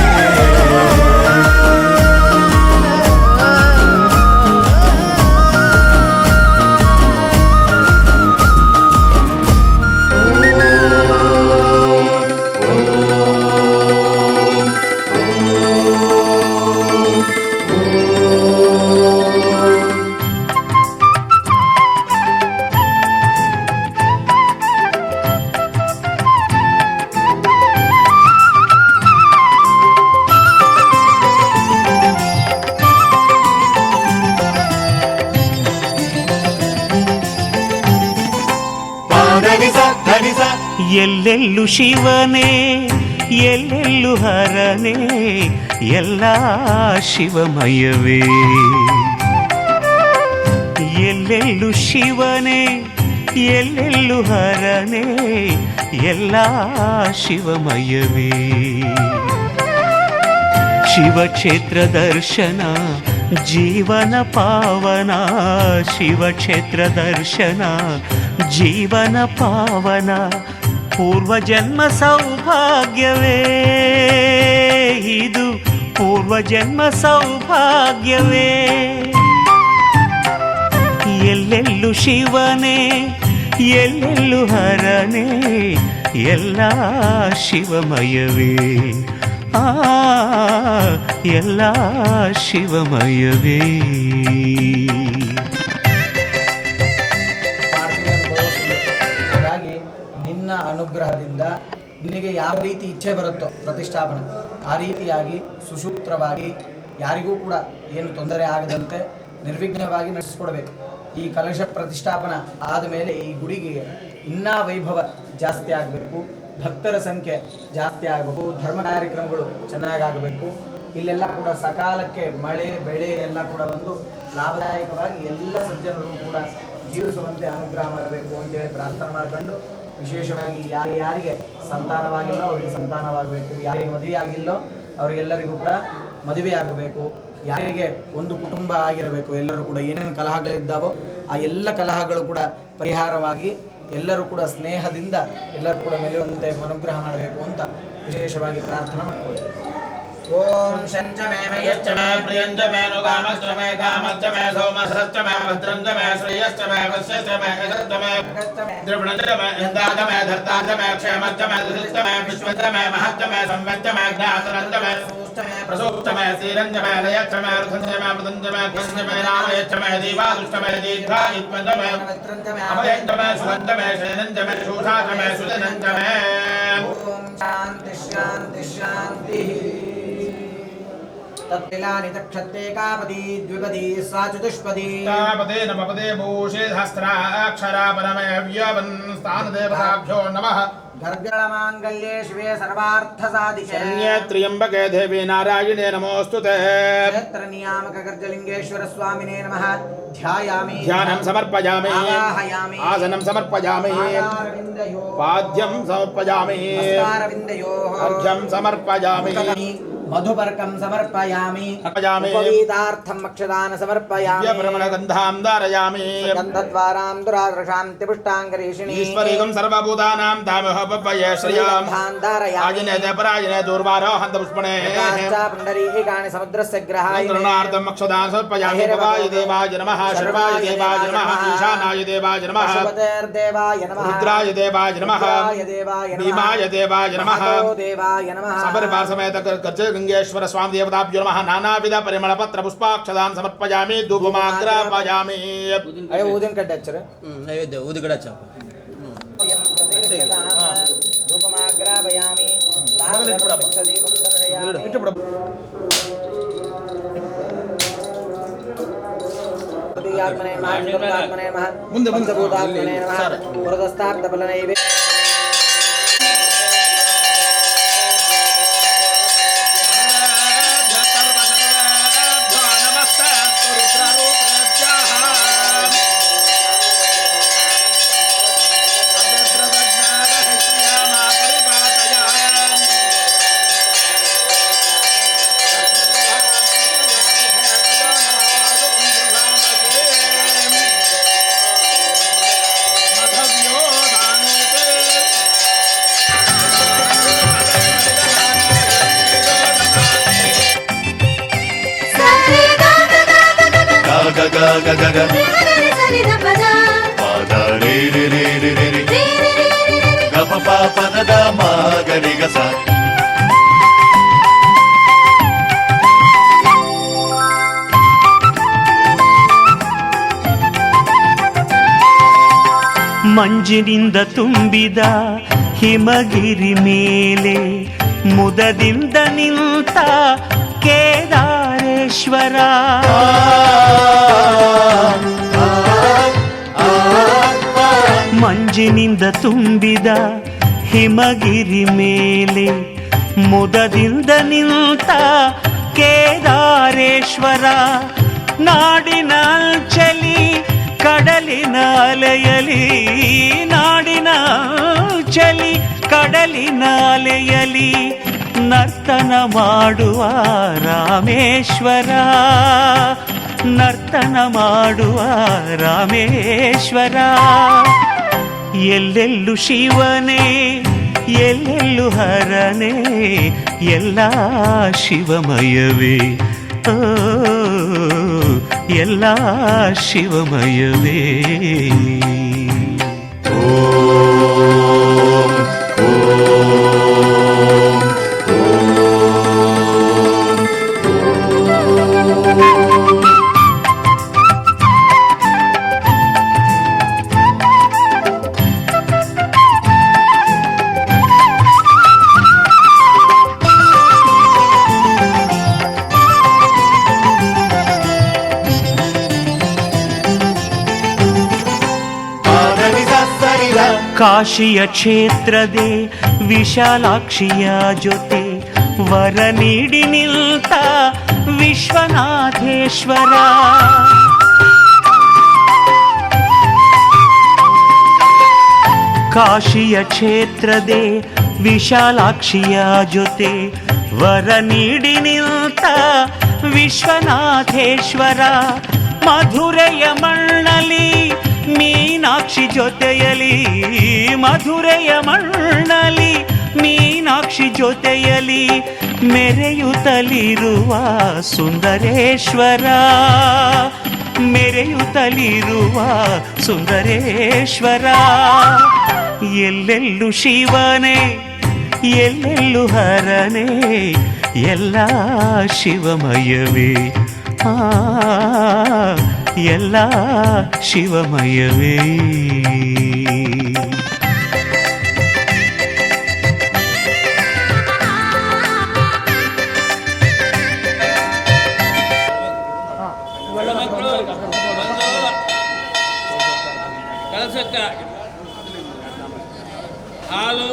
ಎಲ್ಲೆಲ್ಲು ಶಿವನೇ ಎಲ್ಲೆಲ್ಲು ಹರನೇ ಎಲ್ಲ ಶಿವಮಯವೇ. ಎಲ್ಲೆಲ್ಲು ಶಿವನೇ ಎಲ್ಲೆಲ್ಲು ಹರನೇ ಎಲ್ಲ ಶಿವಮಯವೇ. ಶಿವಕ್ಷೇತ್ರ ದರ್ಶನ ಜೀವನ ಪಾವನ. ಶಿವಕ್ಷೇತ್ರ ದರ್ಶನ ಜೀವನ ಪಾವನ. ಪೂರ್ವ ಜನ್ಮ ಸೌಭಾಗ್ಯವೇ ಇದು ಪೂರ್ವ ಪೂರ್ವಜನ್ಮ ಸೌಭಾಗ್ಯವೇ. ಎಲ್ಲೆಲ್ಲೂ ಶಿವನೇ ಎಲ್ಲೆಲ್ಲೂ ಹರನೇ, ಎಲ್ಲ ಶಿವಮಯವೇ. ಎಲ್ಲ ಶಿವಮಯವೇ. ಹಾಗಾಗಿ ನಿನ್ನ ಅನುಗ್ರಹದಿಂದ ನಿನಗೆ ಯಾವ ರೀತಿ ಇಚ್ಛೆ ಬರುತ್ತೋ ಪ್ರತಿಷ್ಠಾಪನೆ ಆ ರೀತಿಯಾಗಿ ಸುಸೂತ್ರವಾಗಿ ಯಾರಿಗೂ ಕೂಡ ಏನು ತೊಂದರೆ ಆಗದಂತೆ ನಿರ್ವಿಘ್ನವಾಗಿ ನಡೆಸಿಕೊಡಬೇಕು. ಈ ಕಲಶ ಪ್ರತಿಷ್ಠಾಪನ ಆದ ಮೇಲೆ ಈ ಗುಡಿಗೆ ಇನ್ನೂ ವೈಭವ ಜಾಸ್ತಿ ಆಗಬೇಕು, ಭಕ್ತರ ಸಂಖ್ಯೆ ಜಾಸ್ತಿ ಆಗಬೇಕು, ಧರ್ಮ ಕಾರ್ಯಕ್ರಮಗಳು ಚೆನ್ನಾಗಾಗಬೇಕು. ಇಲ್ಲೆಲ್ಲ ಕೂಡ ಸಕಾಲಕ್ಕೆ ಮಳೆ ಬೆಳೆ ಎಲ್ಲ ಕೂಡ ಒಂದು ಲಾಭದಾಯಕವಾಗಿ ಎಲ್ಲ ಸಜ್ಜನರು ಕೂಡ ಜೀವಿಸುವಂತೆ ಅನುಗ್ರಹ ಮಾಡಬೇಕು ಅಂತೇಳಿ ಪ್ರಾರ್ಥನೆ ಮಾಡಿಕೊಂಡು, ವಿಶೇಷವಾಗಿ ಯಾರಿಗೆ ಸಂತಾನವಾಗಿಲ್ಲೋ ಅವರಿಗೆ ಸಂತಾನವಾಗಬೇಕು, ಯಾರಿಗೆ ಮದುವೆ ಆಗಿಲ್ಲೋ ಅವರಿಗೆಲ್ಲರಿಗೂ ಕೂಡ ಮದುವೆ ಆಗಬೇಕು, ಯಾರಿಗೆ ಒಂದು ಕುಟುಂಬ ಆಗಿರಬೇಕು, ಎಲ್ಲರೂ ಕೂಡ ಏನೇನು ಕಲಹಗಳಿದ್ದಾವೋ ಆ ಎಲ್ಲ ಕಲಹಗಳು ಕೂಡ ಪರಿಹಾರವಾಗಿ ಎಲ್ಲರೂ ಕೂಡ ಸ್ನೇಹದಿಂದ ಎಲ್ಲರೂ ಕೂಡ ಮೆರೆಯುವಂತೆ ಅನುಗ್ರಹ ಮಾಡಬೇಕು ಅಂತ ವಿಶೇಷವಾಗಿ ಪ್ರಾರ್ಥನೆ ಮಾಡ್ಕೊಳ್ತೀವಿ. ಓಂ ಶಂಚ ಮೇ ಮಯಶ್ಚ ಮೇ ಪ್ರಿಯಂಚ ಮೇ ನುಗಾಮಶ್ಚ ಮೇ ಕಾಮಶ್ಚ ಮೇ ಸೋಮಶ್ಚ ಮೇ ಭದ್ರಂಚ ಮೇ ಶ್ರೇಯಶ್ಚ ಮೇ ವಶ್ಯಶ್ಚ ಮೇ ಯಶಶ್ಚ ಮೇ ದ್ರವಿಣಶ್ಚ ಮೇ ಇಂದಾಚ ಮೇ ಧರ್ತಾಚ ಮೇ ಕ್ಷೇಮಶ್ಚ ಮೇ ಧೃತಿಶ್ಚ ಮೇ ವಿಶ್ವಶ್ಚ ಮೇ ಮಹಶ್ಚ ಮೇ ಸಂವಚ್ಚ ಮೇ ಜ್ಞಾತರಂಚ ಮೇ ಪ್ರಸೂಕ್ತ ಮೇ ಶ್ರೀರಂಚ ಮೇ ಲಯಶ್ಚ ಮೇ ಋತಂಚ ಮೇ ಮೃದಂಚ ಮೇ ಧ್ವಂಚ ಮೇ ರಾಮಯಶ್ಚ ಮೇ ದೀವಾದುಷ್ಟ ಮೇ ದೀರ್ಘಾಯುತ್ವಂಚ ಮೇ ಅಭಯಂಚ ಮೇ ಸುಗಂಧ ಮೇ ಶಯನಂಚ ಮೇ ಶೂಷಾಚ ಮೇ ಸುಜನಂಚ ಮೇ. ಓಂ ಶಾಂತಿ ಶಾಂತಿ ಶಾಂತಿ. तत्तिलानि तक्षत्ते कापदी द्विपदी सा चतुष्पदी तापदे नमपदे भूषे सहस्राक्षरा परमे व्यवन् स्थानदेवताभ्यो नमः. गर्गणमाङ्गल्ये शिवे सर्वार्थसाधिके शरण्ये त्र्यम्बके देवी नारायणे नमोऽस्तुते. क्षेत्रनियामक गर्जलिङ्गेश्वर स्वामिने नमः. ध्यायामि ध्यानं समर्पयामि आवाहयामि आसनं समर्पयामि पाद्यं समर्पयामि अर्घ्यं समर्पयामि मधुपर्कं समर्पयामि उपवीतार्थं अक्षदान समर्पयामि ब्रह्मणगन्धां धारयामि गन्धद्वारां दुरादृशां त्रिपुष्टाङ्गरीषिणी ईश्वरीगं सर्वभूतानां धामः पपये श्रियं धारयामि आजनेते पराजने दूर्वारो हन्तपुष्पणे पुण्डरीकाणि समुद्रस्य ग्रहाय गृहार्थं अक्षदान समर्पयामि भवाय देवाय नमः शर्वाय देवाय नमः ईशानाय देवाय नमः शुभदेवाय नमः रुद्राय देवाय नमः भीमाय देवाय नमः देवाय नमः सबरिवार समेत गंगेश्वर स्वामी देवताभ्यो नमः. नानाविध परिमल पत्र पुष्पाक्षदान समर्पयामि धूपमाग्रापयामि. अयो ऊदिन कड्डे हच्चरे नैवेद्य ऊदि कड्डे हच्च धूपमाग्रापयामि आत्मने नमः आत्मने नमः मुंदे भूतात्मने नमः पुरदस्ताब्दफलनैवे ಮಂಜಿನಿಂದ ತುಂಬಿದ ಹಿಮಗಿರಿ ಮೇಲೆ ಮುದದಿಂದ ನಿಂತ ಕೇದಾರೇಶ್ವರ. ಮಂಜಿನಿಂದ ತುಂಬಿದ ಹಿಮಗಿರಿ ಮೇಲೆ ಮುದದಿಂದ ನಿಂತ ಕೇದಾರೇಶ್ವರ. ನಾಡಿನ ಚಲಿ ಕಡಲಿನ ಅಲೆಯಲಿ, ನಾಡಿನ ಚಲಿ ಕಡಲಿನ ಅಲೆಯಲಿ ನರ್ತನ ಮಾಡುವ ರಾಮೇಶ್ವರ, ನರ್ತನ ಮಾಡುವ ರಾಮೇಶ್ವರ. ಎಲ್ಲೆಲ್ಲೂ ಶಿವನೇ ಎಲ್ಲೆಲ್ಲು ಹರನೆ ಎಲ್ಲ ಶಿವಮಯವೇ ಓ ಎಲ್ಲ ಶಿವಮಯವೇ. ಕಾಶಿಯ ಕ್ಷೇತ್ರದೆ ವಿಶಾಲಾಕ್ಷಿಯ ಜೊತೆ ವರ ನೀಡಿ ನಿಲ್ತ ವಿಶ್ವನಾಥೇಶ್ವರ. ಕಾಶಿಯ ಕ್ಷೇತ್ರದೆ ವಿಶಾಲಾಕ್ಷಿಯ ಜೊತೆ ವರ ನೀಡಿ ನಿಲ್ತ ವಿಶ್ವನಾಥೇಶ್ವರ. ಮಧುರೆಯ ಮಣ್ಣಲಿ ಮೀನಾಕ್ಷಿ ಜೊತೆಯಲಿ ಮಧುರೆಯ ಮಣ್ಣಲಿ ಮೀನಾಕ್ಷಿ ಜೊತೆಯಲಿ ಮೆರೆಯುತ್ತಲಿರುವ ಸುಂದರೇಶ್ವರ. ಮೆರೆಯುತ್ತಲಿರುವ ಸುಂದರೇಶ್ವರ. ಎಲ್ಲೆಲ್ಲು ಶಿವನೇ ಎಲ್ಲೆಲ್ಲು ಹರನೇ ಎಲ್ಲ ಶಿವಮಯವೇ ಎಲ್ಲ ಶಿವಮಯವೇ. ಕಳಸಕ್ಕ ಹಾಲು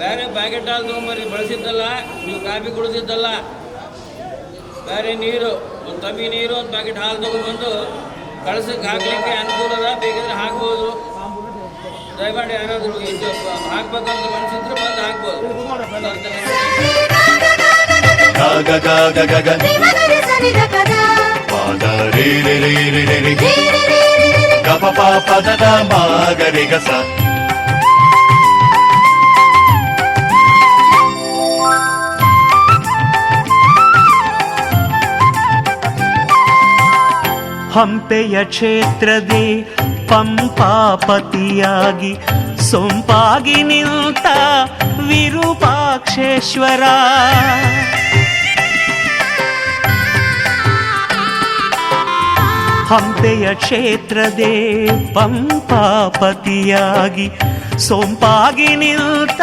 ಬೇರೆ ಪ್ಯಾಕೆಟ್ ಹಾಲು ತೊಗೊಂಬರ್ರಿ, ಬಳಸಿದ್ದಲ್ಲ, ನೀವು ಕಾಫಿ ಕುಡಿದಿದ್ದಲ್ಲ. ಬೇರೆ ನೀರು, ಒಂದು ತಮ್ಮಿ ನೀರು, ಒಂದು ಪ್ಯಾಕೆಟ್ ಹಾಲು ತೊಗೊಂಡ್ಬಂದು ಕಳಸಕ್ಕೆ ಹಾಕ್ಲಿಕ್ಕೆ ಅನುಕೂಲ ಅದ, ಬೇಕಿದ್ರೆ ಹಾಕ್ಬೋದು. ದಯಮಾಡಿ ಯಾರಾದರೂ ಇದು ಹಾಕ್ಬೇಕಂತ ಮನಸ್ಸಿದ್ರೆ ಬಂದು ಹಾಕ್ಬೋದು. ಹಂಪೆಯ ಕ್ಷೇತ್ರದೆ ಪಂಪಾಪತಿಯಾಗಿ ಸೊಂಪಾಗಿ ನಿಲ್ತ ವಿರೂಪಾಕ್ಷೇಶ್ವರ. ಹಂಪೆಯ ಕ್ಷೇತ್ರದೆ ಪಂಪಾಪತಿಯಾಗಿ ಸೊಂಪಾಗಿ ನಿಲ್ತ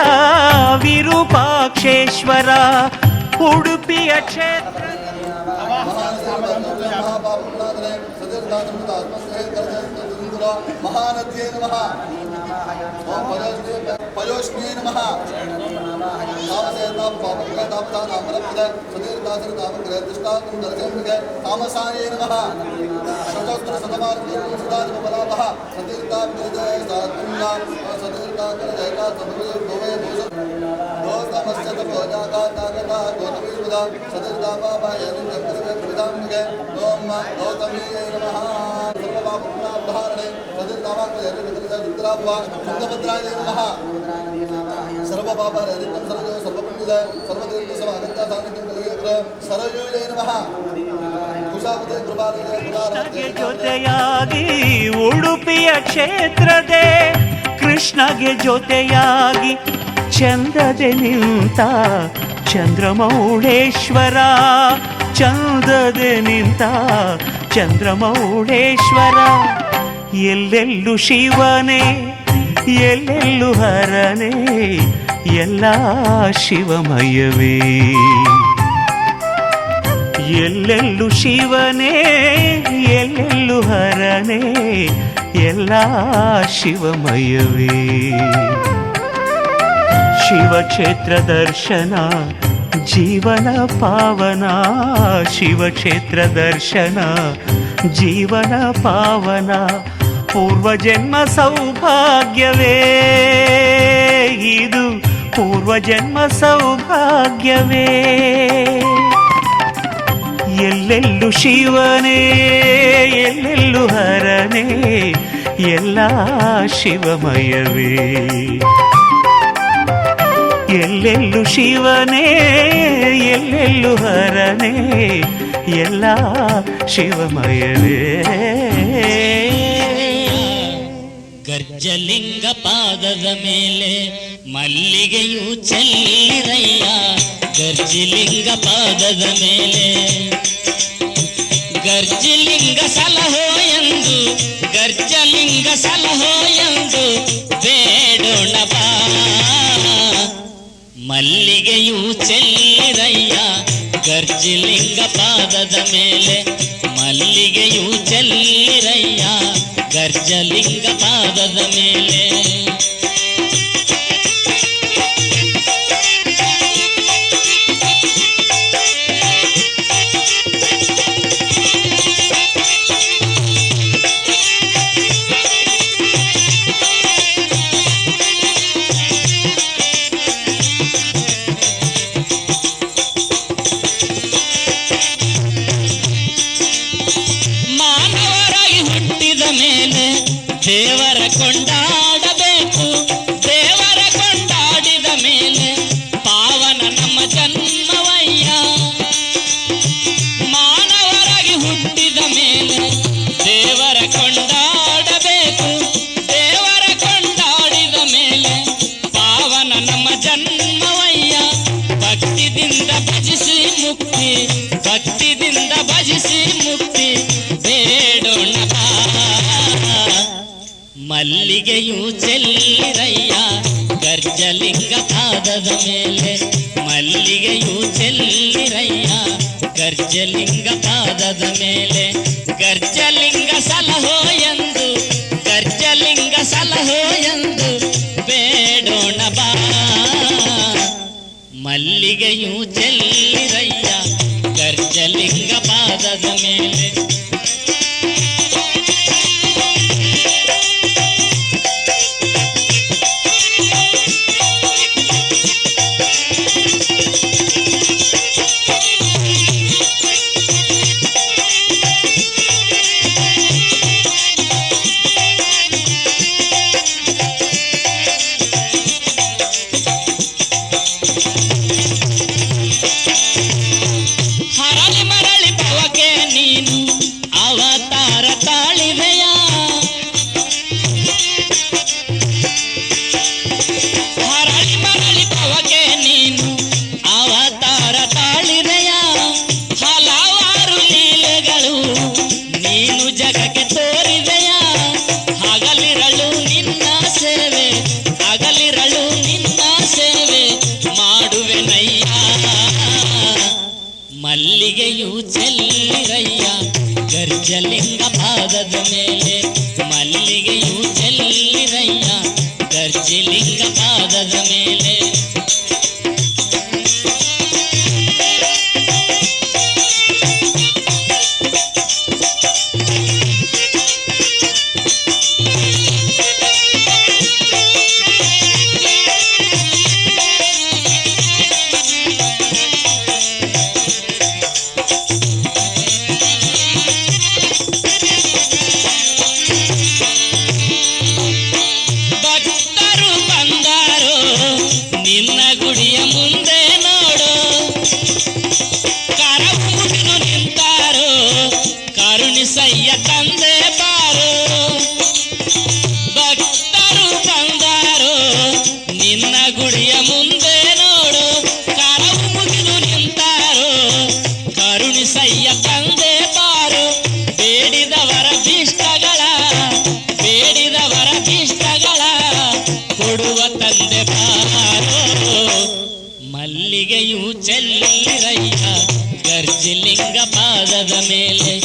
ವಿರೂಪಾಕ್ಷೇಶ್ವರ. ಉಡುಪಿಯ ಕ್ಷೇತ್ರ ಮಹಾನದ್ಯೇ ನಮಃ ಪಯೋಷ್ಣೇ ನಮಃ ತಾಮಸಾಯೇ ನಮಃ ಶತೋತ್ತರ ಶತಮಾನಬಲಾಭ ಜೊತೆಯಾಗಿ ಉಡುಪಿಯ ಕ್ಷೇತ್ರದೆ ಕೃಷ್ಣಗೆ ಜೊತೆಯಾಗಿ ಚಂದದೆ ನಿಂತ ಚಂದ್ರಮೌಳೇಶ್ವರ. ಚಂದದೆ ನಿಂತ ಚಂದ್ರಮೌಳೇಶ್ವರ. ಎಲ್ಲೆಲ್ಲು ಶಿವನೇ ಎಲ್ಲೆಲ್ಲು ಹರನೇ ಎಲ್ಲ ಶಿವಮಯವೇ. ಎಲ್ಲೆಲ್ಲು ಶಿವನೇ ಎಲ್ಲೆಲ್ಲು ಹರನೇ ಎಲ್ಲ ಶಿವಮಯವೇ. ಶಿವಕ್ಷೇತ್ರ ದರ್ಶನ ಜೀವನ ಪಾವನ. ಶಿವಕ್ಷೇತ್ರ ದರ್ಶನ ಜೀವನ ಪಾವನ. ಪೂರ್ವಜನ್ಮ ಸೌಭಾಗ್ಯವೇ ಇದು, ಪೂರ್ವಜನ್ಮ ಸೌಭಾಗ್ಯವೇ. ಎಲ್ಲೆಲ್ಲು ಶಿವನೇ ಎಲ್ಲೆಲ್ಲು ಹರನೇ ಎಲ್ಲ ಶಿವಮಯವೇ. ಎಲ್ಲೆಲ್ಲೂ ಶಿವನೇ ಎಲ್ಲೆಲ್ಲೂ ಹರನೇ ಎಲ್ಲ ಶಿವಮಯವೇ. ಗರ್ಜಲಿಂಗ ಪಾದದ ಮೇಲೆ ಮಲ್ಲಿಗೆಯು ಚೆಲ್ಲಿರಯ್ಯ, ಗರ್ಜಲಿಂಗ ಪಾದದ ಮೇಲೆ ಗರ್ಜಲಿಂಗ ಸಲಹೋ ಎಂದು, ಗರ್ಜಲಿಂಗ ಸಲಹೋ ಎಂದು ಬೇಡೋಣ ಬಾ. ಮಲ್ಲಿಗೆಯು ಚೆಲ್ಲಿರಯ್ಯ ಗರ್ಜಲಿಂಗ ಪಾದದ ಮೇಲೆ, ಮಲ್ಲಿಗೆಯು ಚೆಲ್ಲಿರಯ್ಯ ಗರ್ಜಲಿಂಗ ಪಾದದ ಮೇಲೆ. ದೇವರ ಕೊಂಡಾಡಬೇಕು, ದೇವರ ಕೊಂಡಾಡಿದ ಮೇಲೆ ಪಾವನ ನಮ್ಮ ಜನ್ಮವಯ್ಯ. ಮಾನವರಾಗಿ ಹುಟ್ಟಿದ ಮೇಲೆ ದೇವರ ಕೊಂಡಾಡಬೇಕು, ದೇವರ ಕೊಂಡಾಡಿದ ಮೇಲೆ ಪಾವನ ನಮ್ಮ ಜನ್ಮವಯ್ಯ. ಭಕ್ತಿದಿಂದ ಭಜಿಸಿ ಮುಕ್ತಿ, ಭಕ್ತಿದಿಂದ ಭಜಿಸಿ ಮುಕ್ತಿ ಬೇಡೋಣ. ಮಲ್ಲಿಗೆಯು ಚೆಲ್ಲಿರಯ್ಯ ಗರ್ಜಲಿಂಗ ಪಾದದ ಮೇಲೆ, ಮಲ್ಲಿಗೆಯು ಚೆಲ್ಲಿರಯ್ಯ ಗರ್ಜಲಿಂಗ ಪಾದದ ಮೇಲೆ. ಗರ್ಜಲಿಂಗ ಸಲಹೋ ಎಂದು, ಗರ್ಜಲಿಂಗ ಸಲಹೋ ಎಂದು ಬೇಡೋಣ ಬಾ. ಮಲ್ಲಿಗೆಯು ಚೆಲ್ಲಿರಯ್ಯ ಗರ್ಜಲಿಂಗ ಪಾದದ ಮೇಲೆ. ಹರಳಿ ಮರಳಿ ಪವಕೆ ನೀನು ಅವತಾರ ತಾಳಿದೆಯ, ಹರಳಿ ಮರಳಿ ಪವಕೆ ನೀನು ಅವತಾರ ತಾಳಿದೆಯ. ಹಲವಾರು ಲೀಲೆಗಳು ನೀನು ಜಗಕ್ಕೆ ತೋರಿದೆಯ. ಹಗಲಿರಳು ನಿನ್ನ ಸೇವೆ, ಹಗಲಿರಳು ನಿನ್ನ ಸೇವೆ ಮಾಡುವೆನಯ್ಯ. ಮಲ್ಲಿಗೆಯು ಚೆಲ್ಲಿರಯ್ಯ ಗರ್ಜಲಿಂಗ ಪಾದದ ಮೇಲೆ, ಮಲ್ಲಿಗೆಯು ಚೆಲ್ಲಿರಯ್ಯ ಗರ್ಜಲಿಂಗ ಪಾದದ ಮೇಲೆ. ಭಕ್ತರು ಬಂದಾರೋ ನಿನ್ನ ಗುಡಿಯ ಮುಂದೆ ನೋಡು, ಕರವು ಮುಗಿದು ನಿಂತಾರೋ ಕರುಣಿಸಯ್ಯ ತಂದೆ ಬಾರೋ. ಭಕ್ತರು ಬಂದಾರೋ ನಿನ್ನ ಗುಡಿಯ ಮುಂದೆ ನೋಡು, ಕರವು ಮುಗಿದು ನಿಂತಾರೋ ಕರುಣಿಸಯ್ಯ ತಂದೆ ಬಾರೋ. ಬೇಡಿದವರ ಭೀಷ್ಟಗಳ, ಬೇಡಿದವರ ಭೀಷ್ಟಗಳ ಕೊಡುವ ತಂದೆ ಬಾರೋ. ಮಲ್ಲಿಗೆಯು ಚೆಲ್ಲಿರಯ್ಯ ಗರ್ಜಲಿಂಗ ಪಾದದ ಮೇಲೆ,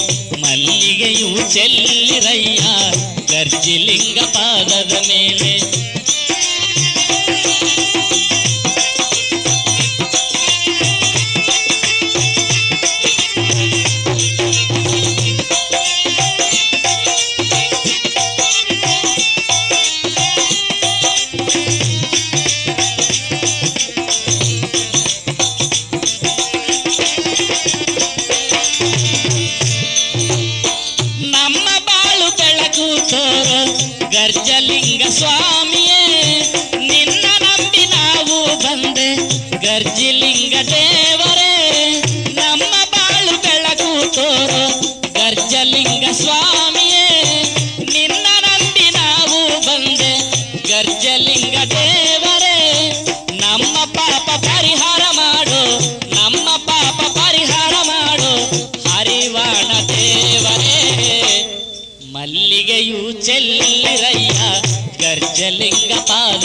ಮಲ್ಲಿಗೆಯು ಚೆಲ್ಲಿರಯ್ಯ ಗರ್ಜಲಿಂಗ ಪಾದದ ಮೇಲೆ. ನಮ್ಮ ಬಾಳು ಬೆಳಕು ತೋರೋ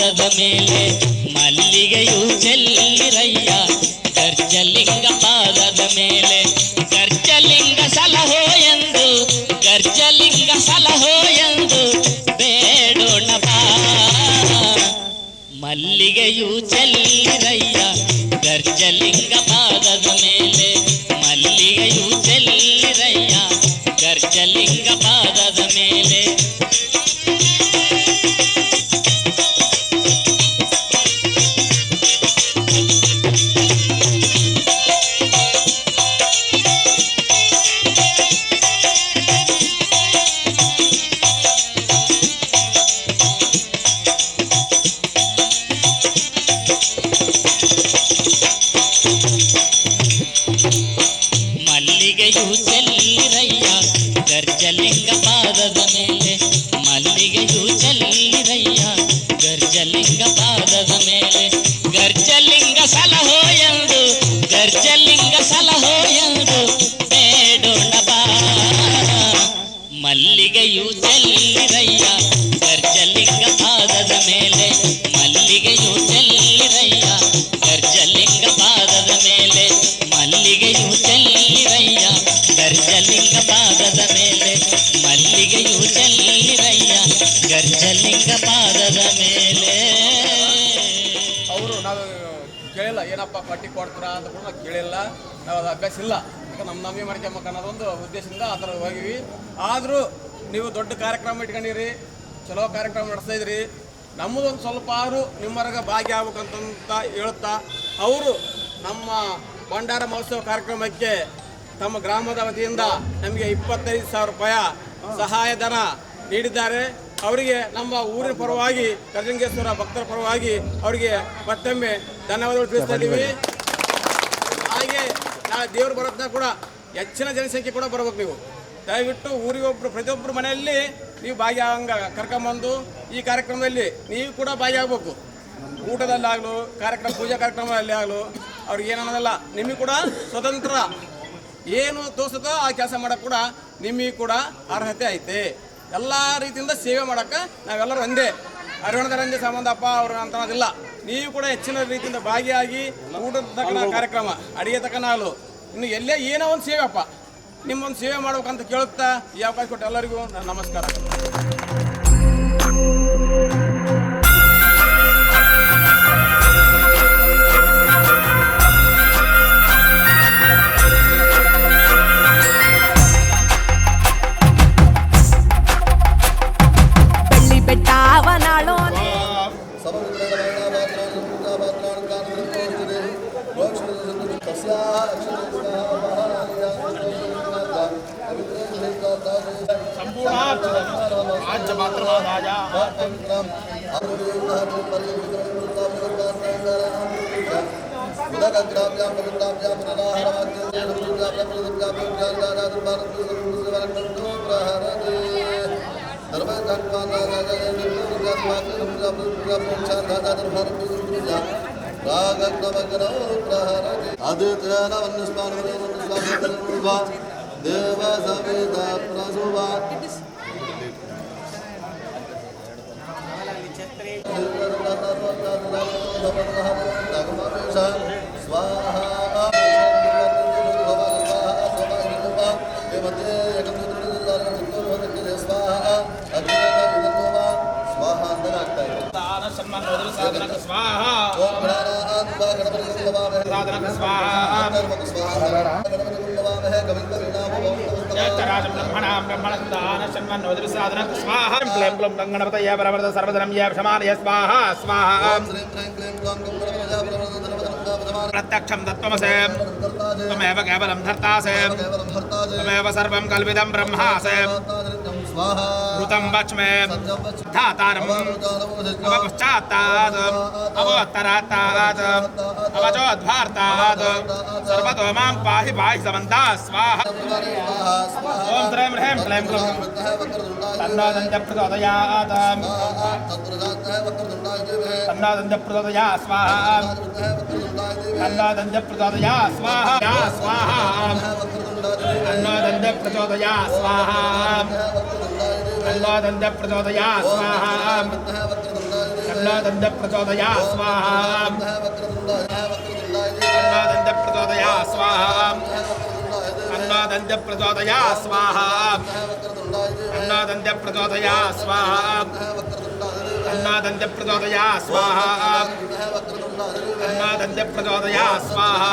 ಪಾದದ ಮೇಲೆ ಮಲ್ಲಿಗೆಯು ಚೆಲ್ಲಿರಯ್ಯ ಗರ್ಜಲಿಂಗ ಪಾದದ ಮೇಲೆ ಗರ್ಜಲಿಂಗ ಸಲಹೋ ಎಂದು ಗರ್ಜಲಿಂಗ ಸಲಹೋ ಎಂದು ಬೇಡೋಣ ಬಾ ಮಲ್ಲಿಗೆಯು ಚೆಲ್ಲಿರಯ್ಯ ಗರ್ಜಲಿಂಗ ಪಾದದ ಮೇಲೆ ಮಲ್ಲಿಗೆಯು ಚೆಲ್ಲಿರಯ್ಯ ಗರ್ಜಲಿಂಗ ಪಾದದ ಮೇಲೆ ಮಲ್ಲಿಗೆಯು ಚೆಲ್ಲಿರಯ್ಯ ಗರ್ಜಲಿಂಗ ಪಾದದ ಮೇಲೆ ಮಲ್ಲಿಗೆಯು ಚೆಲ್ಲಿರಯ್ಯ ಗರ್ಜಲಿಂಗ ಪಾದದ ಮೇಲೆ ಗರ್ಜಲಿಂಗ ಸಲಹೋ ಎಂದು ಗರ್ಜಲಿಂಗ ಸಲಹೋ ಎಂದು ಬೇಡೋಣ ಬಾ ಮಲ್ಲಿಗೆಯು ಚೆಲ್ಲಿರಯ್ಯ ಗರ್ಜಲಿಂಗ ಪಾದದ ಮೇಲೆ ಮಲ್ಲಿಗೆಯು ಚೆಲ್ಲಿರಯ್ಯ ಗರ್ಜಲಿಂಗ ಪಾದದ ಮೇಲೆ ಮಲ್ಲಿಗೆಯು ಚೆಲ್ಲಿರಯ್ಯ ಗರ್ಜಲಿಂಗ ಪಾದದ ಮೇಲೆ ಮಲ್ಲಿಗೆಯು ಚೆಲ್ಲಿರಯ್ಯ ಗರ್ಜಲಿಂಗ ಪಾದದ ಮೇಲೆ. ಅವರು ನಾವು ಕೇಳಿಲ್ಲ ಏನಪ್ಪ ಪಟ್ಟಿ ಕೊಡ್ತೀರಾ ಅಂತ ಕೂಡ ನಾವು ಕೇಳಿಲ್ಲ, ನಾವು ಅದು ಅಭ್ಯಾಸ ಇಲ್ಲ. ಯಾಕಂದ್ರೆ ನಮ್ಮ ನಮಗೆ ಮಾಡ್ಕೊಂಬ ಅನ್ನೋದೊಂದು ಉದ್ದೇಶದಿಂದ ಆ ಥರ ಹೋಗಿವಿ. ಆದರೂ ನೀವು ದೊಡ್ಡ ಕಾರ್ಯಕ್ರಮ ಇಟ್ಕೊಂಡಿರಿ, ಚಲೋ ಕಾರ್ಯಕ್ರಮ ನಡೆಸ್ತಾ ಇದ್ರಿ. ನಮ್ಮದೊಂದು ಸ್ವಲ್ಪ ಆದರೂ ನಿಮ್ಮವರೆಗೆ ಭಾಗಿಯಾಗಬೇಕಂತ ಹೇಳುತ್ತಾ ಅವರು ನಮ್ಮ ಭಂಡಾರ ಮಹೋತ್ಸವ ಕಾರ್ಯಕ್ರಮಕ್ಕೆ ತಮ್ಮ ಗ್ರಾಮದ ವತಿಯಿಂದ ನಮಗೆ 25,000 ರೂಪಾಯಿ ಸಹಾಯಧನ ನೀಡಿದ್ದಾರೆ. ಅವರಿಗೆ ನಮ್ಮ ಊರಿನ ಪರವಾಗಿ ಗಜಲಿಂಗೇಶ್ವರ ಭಕ್ತರ ಪರವಾಗಿ ಅವರಿಗೆ ಮತ್ತೊಮ್ಮೆ ಧನ್ಯವಾದಗಳು ತಿಳಿಸ್ತಾ ಇದ್ದೀವಿ. ಹಾಗೆ ನಾಳೆ ದೇವರು ಬರೋದನ್ನ ಕೂಡ ಹೆಚ್ಚಿನ ಜನಸಂಖ್ಯೆ ಕೂಡ ಬರ್ಬೇಕು. ನೀವು ದಯವಿಟ್ಟು ಊರಿಗೊಬ್ಬರು ಪ್ರತಿಯೊಬ್ಬರು ಮನೆಯಲ್ಲಿ ನೀವು ಭಾಗಿಯಾಗಂಗ ಕರ್ಕೊಂಬಂದು ಈ ಕಾರ್ಯಕ್ರಮದಲ್ಲಿ ನೀವು ಕೂಡ ಭಾಗಿಯಾಗಬೇಕು. ಊಟದಲ್ಲಾಗಲು ಕಾರ್ಯಕ್ರಮ ಪೂಜಾ ಕಾರ್ಯಕ್ರಮದಲ್ಲಿ ಆಗಲು ಅವ್ರಿಗೆ ಏನನ್ನೋದಲ್ಲ, ನಿಮಗೆ ಕೂಡ ಸ್ವತಂತ್ರ ಏನು ತೋರಿಸುತ್ತೋ ಆ ಕೆಲಸ ಮಾಡೋಕ್ಕೆ ಕೂಡ ನಿಮಗೆ ಕೂಡ ಅರ್ಹತೆ ಐತೆ. ಎಲ್ಲ ರೀತಿಯಿಂದ ಸೇವೆ ಮಾಡೋಕ್ಕೆ ನಾವೆಲ್ಲರೂ ಒಂದೇ, ಅರಿವಣದರಂಜೆ ಸಂಬಂಧಪ್ಪ ಅವರು ಅಂತ ಅನ್ನೋದಿಲ್ಲ. ನೀವು ಕೂಡ ಹೆಚ್ಚಿನ ರೀತಿಯಿಂದ ಭಾಗಿಯಾಗಿ ಊಟದ ತಕ್ಕನ ಕಾರ್ಯಕ್ರಮ ಅಡಿಗೆ ತಕ್ಕನಾಗಲು ಇನ್ನು ಎಲ್ಲೇ ಏನೋ ಒಂದು ಸೇವೆ ಅಪ್ಪ ನಿಮ್ಮೊಂದು ಸೇವೆ ಮಾಡ್ಬೇಕಂತ ಕೇಳುತ್ತಾ ಈ ಅವಕಾಶ ಕೊಟ್ಟು ಎಲ್ಲರಿಗೂ ನನ್ನ ನಮಸ್ಕಾರ. ದೇವ ಸಮೇತ ಪ್ರಸುಭ प्रत्यक्षं तत्त्वमसि त्वमेव केवलं धर्तासि त्वमेव सर्वं कल्पितं ब्रह्मासि भूतं वक्ष्मे धातारम् अवपश्चात्तात् अवोत्तरात्तात् अवचोद्वार्तात् सर्वतो मां पाहि पाहि समन्ता स्वाहा. ॐ ह्रीं ह्रीं क्लीं क्लूं तन्नो दन्त्यः प्रचोदयात् तन्नो दन्त्यः प्रचोदयात् स्वाहा तन्नो दन्त्यः प्रचोदयात् स्वाहा स्वाहा तन्नो दन्त्यः प्रचोदयात् स्वाहा तन्नो दन्त्यः प्रचोदयात् स्वाहा अन्नादन्त प्रचोदया स्वाहा अन्नादन्त प्रचोदया स्वाहा अन्नादन्त प्रचोदया स्वाहा अन्नादन्त प्रचोदया स्वाहा अन्नादन्त प्रचोदया स्वाहा अन्नादन्त प्रचोदया स्वाहा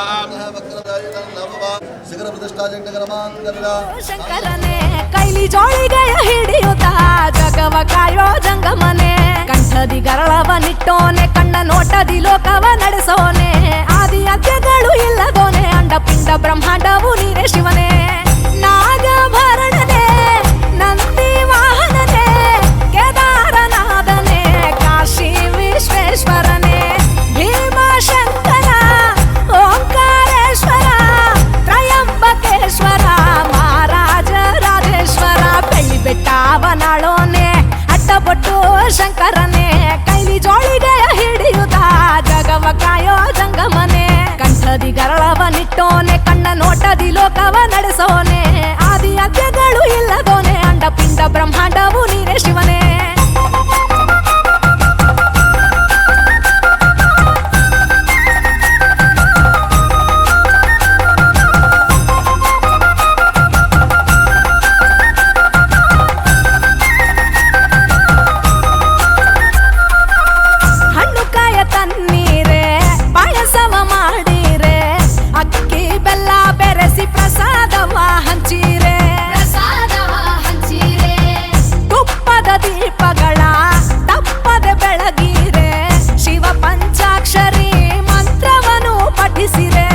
ಶಿಖರ ಪ್ರತಿಷ್ಠಾ ಜಗನ್ಮಾಂಗಲ್ಯ ಶಂಕರನೇ ಕೈಲಿ ಜೋಳಿಗೆಯ ಹಿಡಿಯುತ್ತ ಜಗವ ಕಾಯೋ ಜಂಗಮನೆ ಕಂಠದಿ ಗರಳವನಿಟ್ಟೋನೆ ಕಣ್ಣ ನೋಟದಿ ಲೋಕವ ನಡೆಸೋನೆ ಆದಿ ಅಂತ್ಯಗಳು ಇಲ್ಲದೋನೆ ಅಂಡ ಪಿಂಡ ಬ್ರಹ್ಮಾಂಡವು ನೀನೇ ಶಿವನೇ ನಾಗಭರಣನೆ ನಂದಿ ವಾಹನನೆ ಕೇದಾರನಾಥನೆ ಕಾಶಿ ವಿಶ್ವೇಶ್ವರನೇ ಭೀಮಶಂಕರ ಓಂಕಾರೇಶ್ವರ ತ್ರಯಂಬಕೇಶ್ವರ ಮಹಾರಾಜ ರಾಜೇಶ್ವರ ಬೆಳ್ಳಿ ಬೆಟ್ಟವನಾಳೋನೆ ಅಡ್ಡಬೊಟ್ಟು ಶಂಕರನೇ ಕೈಲಿ ಜೋಳಿಗೆಯ ಹಿಡಿಯುತ್ತ ಜಗವ ಕಾಯೋ ಜಂಗಮನೆ ಕಂಠದಿ ಗರಳವನಿಟ್ಟೋನೆ ಕಣ್ಣ ನೋಟದಿ ಲೋಕವ ನಡೆಸೋನೆ ಆದಿ ಅಂತ್ಯಗಳು ಇಲ್ಲದೋನೆ ಅಂಡ ಪಿಂಡ ಬ್ರಹ್ಮಾಂಡವು ನೀನೇ ಶಿವನೇ ದೀಪಗಳ ತಪ್ಪದೆ ಬೆಳಗಿರೆ ಶಿವ ಪಂಚಾಕ್ಷರಿ ಮಂತ್ರವನ್ನು ಪಠಿಸಿರೆ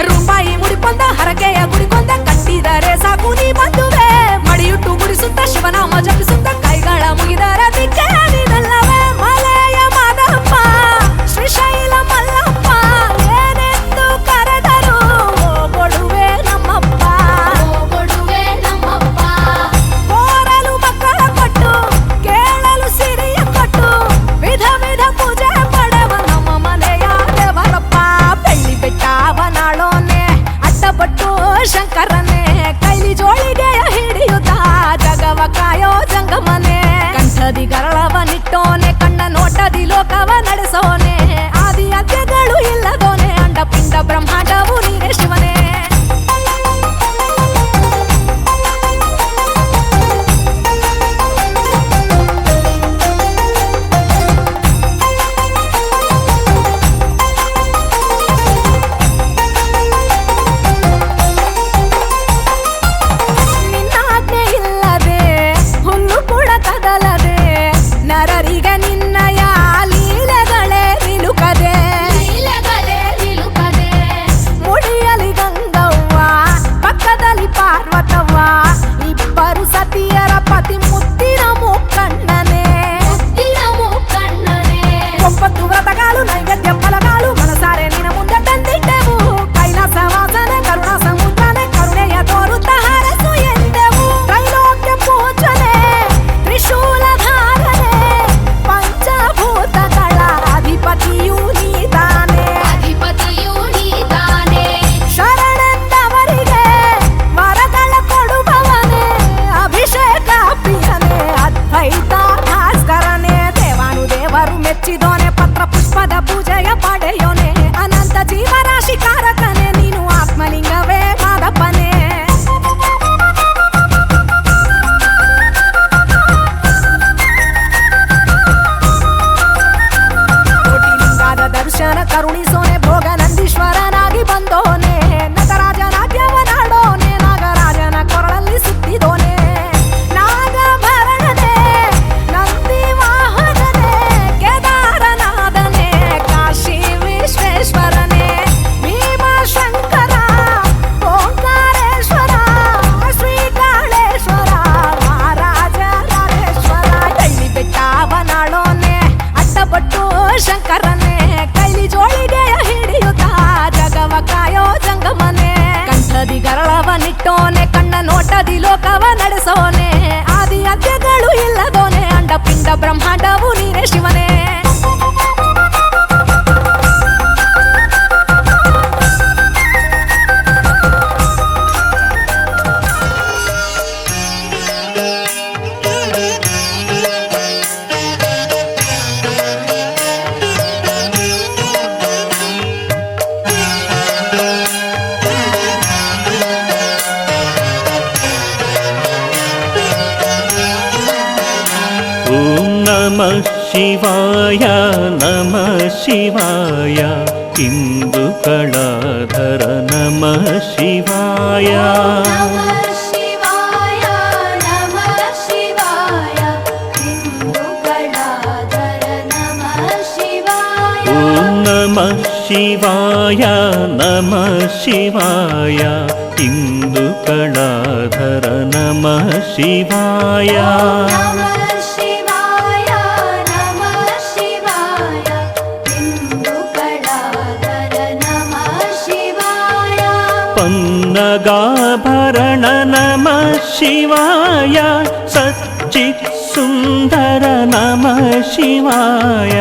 ರೂಪಾಯಿ ಮುಡಿಕೊಂಡ ಹರಕೆಯ ಗುಡಿಕೊಂಡ ಕಟ್ಟಿದರೆ ಸಾಕು ನೀ ಬಂದುವೆ ಮಡಿಯುಟ್ಟು ಗುಡಿಸುತ್ತ ಶಿವನಾಮ ಜಪಿಸುತ್ತ ಕೈಗಳ ಮುಗಿದರ ದಿಕ್ಕೆ ನೀನಲ್ಲವೇ ಮಲೆಯ ಮಾದಪ್ಪ ಶ್ರೀಶೈಲ ಮಲ್ಲಪ್ಪ ಏನೆಂದು ಕರೆದರು ಕೊಡುವೆ ನಮ್ಮಪ್ಪ ಕೋರಲು ಮಕ್ಕಳ ಕೊಟ್ಟು ಕೇಳಲು ಸಿರಿಯ ಕೊಟ್ಟು ವಿಧ ವಿಧ ಪೂಜೆ ಪಡೆವ ನಮ್ಮ ಮನೆಯ ದೇವರಪ್ಪ ಬೆಳ್ಳಿ ಬೆಟ್ಟವನಾಳೋನೆ ಅಡ್ಡಬಟ್ಟು ಶಂಕರನೇ ಕೈಲಿ ಜೋಳಿಗೆಯ ಹಿಡಿಯುತ್ತ ಜಗವ ಕಾಯೋ ಜಂಗಮನೆ ಕಂಠದಿ ಗರಳವನಿಟ್ಟೋನೆ ಕಣ್ಣ ನೋಟದಿ ಲೋಕವ ನಡೆಸೋನೆ ಆದಿ ಅಂತ್ಯಗಳು ಇಲ್ಲದೋನೆ ಅಂಡ ಪಿಂಡ ಬ್ರಹ್ಮಾಂಡವು ನೀನೇ ಶಿವನೇ ನರರಿಗೆ ನಿನ್ನಯ ಲೀಲೆಗಳೇ ನಿಲುಕದೆ ಮುಡಿಯಲಿ ಗಂಗವ್ವ ಪಕ್ಕದಲ್ಲಿ ಪಾರ್ವತವ್ವ ಇಬ್ಬರು ಸತಿಯರ ಪತಿ ಮುತ್ತಿನ ಮುಕ್ಕಣ್ಣನೆ 9 ವ್ರತಗಳು ನೈವೇದ್ಯ ಫಲಗಳು ಮನಸಾರೆ ನಿನ ಮುಂದೆ ತಂದಿಟ್ಟೆವು ಕೈಲಾಸ ವಾಸನೆ ಕರುಣಾ ಸಮುದ್ರನೆ ಕರುಣೆಯ ತೋರುತ್ತ ಹರಸು ಎಂದೆವು ತ್ರೈಲೋಕ್ಯ ಪೂಜನೆ ತ್ರಿಶೂಲ ಪಂಚಭೂತಗಳ ಅಧಿಪತಿಯೂ ನೀತಾನೆ ಶರಣೆಂದವರಿಗೆ ವರಗಳ ಕೊಡುವವನೇ ಅಭಿಷೇಕ ಪ್ರಿಯನೇ ಅದ್ವೈತ ಭಾಸ್ಕರನೇ ದೇವಾನು ದೇವರು ಮೆಚ್ಚಿದೋನೆ ಪತ್ರ ಪುಷ್ಪದ ಪೂಜೆಯ ಪಡೆಯೋನೆ ಅನಂತ ಜೀವರಾಶಿ ಕಾರಕನೇ ನೀನು ಆತ್ಮಲಿಂಗವೇ ಮಾದಪ್ಪನೇ ದರ್ಶನ ಕರುಣಿಸೋನೆ ಭೋಗ ನಂದೀಶ್ವರನಾಗಿ ಬಂದೋನೆ ನಟರಾಜನಾಗ್ಯವನಾಡೋನೆ ನಾಗರಾಜನ ಕೊರಳಲ್ಲಿ ಸುತ್ತಿದೋನೆ ನಾಗಭರಣನೆ ನಂದಿ ವಾಹನನೆ ಕೇದಾರನಾಥನೆ ಕಾಶಿ ವಿಶ್ವೇಶ್ವರನೆ ಭೀಮಶಂಕರ ಓಂಕಾರೇಶ್ವರ ಶ್ರೀಕಾಳೇಶ್ವರ ಮಹಾರಾಜ ರಾಜೇಶ್ವರ ಬೆಳ್ಳಿ ಬೆಟ್ಟವನಾಳೋನೆ ಅಡ್ಡಬಟ್ಟು ಶಂಕರನೇ ಕೈಲಿ ಜೋಳಿಗೆಯ ಹಿಡಿಯುತ್ತ ಜಗವ ಕಾಯೋ ಜಂಗಮನೆ ಕಂಠದಿ ಗರಳವನಿಟ್ಟೋನೆ ಕಣ್ಣ ನೋಟದಿ ಲೋಕವ ನಡೆಸೋನೆ ಆದಿ ಅಂತ್ಯಗಳು ಇಲ್ಲದೋನೆ ಅಂಡ ಪಿಂಡ ಬ್ರಹ್ಮಾಂಡವು ನೀನೇ ಶಿವನೇ ಶಿವಾಯ ನಮಃ ಶಿವಾಯ ಇಂದು ಕಳಾಧರ ನಮಃ ಶಿವಾಯ ಶಿವಾಯ ನಮಃ ಶಿವಾಯ ಇಂದು ಕಳಾಧರ ನಮಃ ಶಿವಾಯ ಓಂ ನಮಃ ಶಿವಾಯ ನಮಃ ಶಿವಾಯ ಇಂದು ಕಳಾಧರ ನಮಃ ಶಿವಾಯ ಪನ್ನಗಾಭರಣ ನಮಃ ಶಿವಾಯ ಸಚ್ಚಿತ್ ಸುಂದರ ನಮಃ ಶಿವಾಯ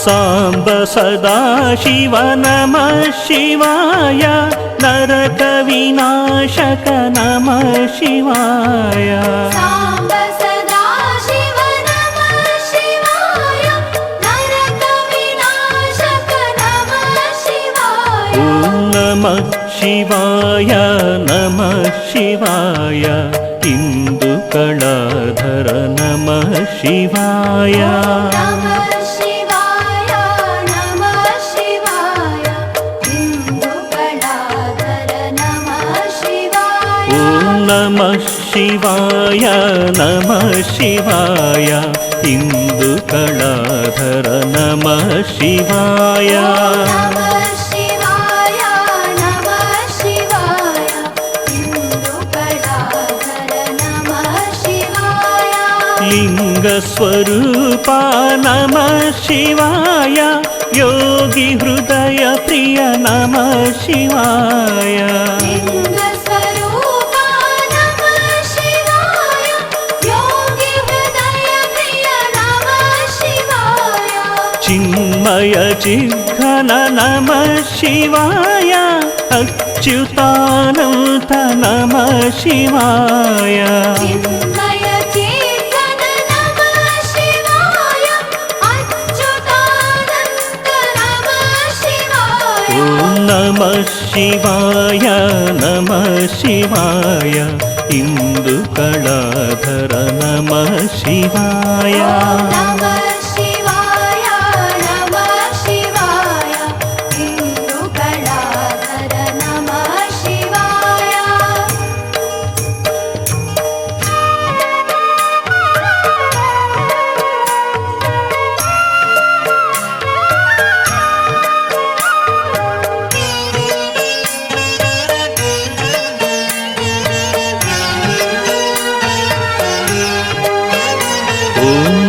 ಸಾಂಬ ಸದಾ ಶಿವ ನಮಃ ಶಿವಾಯ ನರಕ ವಿನಾಶಕ ನಮಃ ಶಿವಾಯ ನಮಃ ಶಿವಾಯ ನಮಃ ಶಿವಾಯ ಇಂದು ಕಳಾಧರ ನಮಃ ಶಿವಾಯ ಓಂ ನಮಃ ಶಿವಾಯ ನಮಃ ಶಿವಾಯ ಇಂದು ಕಳಾಧರ ನಮಃ ಶಿವಾಯ ಲಿಂಗ ಸ್ವರೂಪ ನಮಃ ಶಿವಾಯ ಯೋಗಿ ಹೃದಯ ಪ್ರಿಯ ನಮಃ ಶಿವಾಯ ಚಿನ್ಮಯ ಚಿಘ್ನ ನಮಃ ಶಿವಾಯ ಅಚ್ಯುತಾನಂತ ನಮಃ ಶಿವಾಯ ಓಂ ನಮಃ ಶಿವಾಯ ನಮಃ ಶಿವಾಯ ಇಂದು ಕಳಾಧರ ನಮಃ ಶಿವಾಯ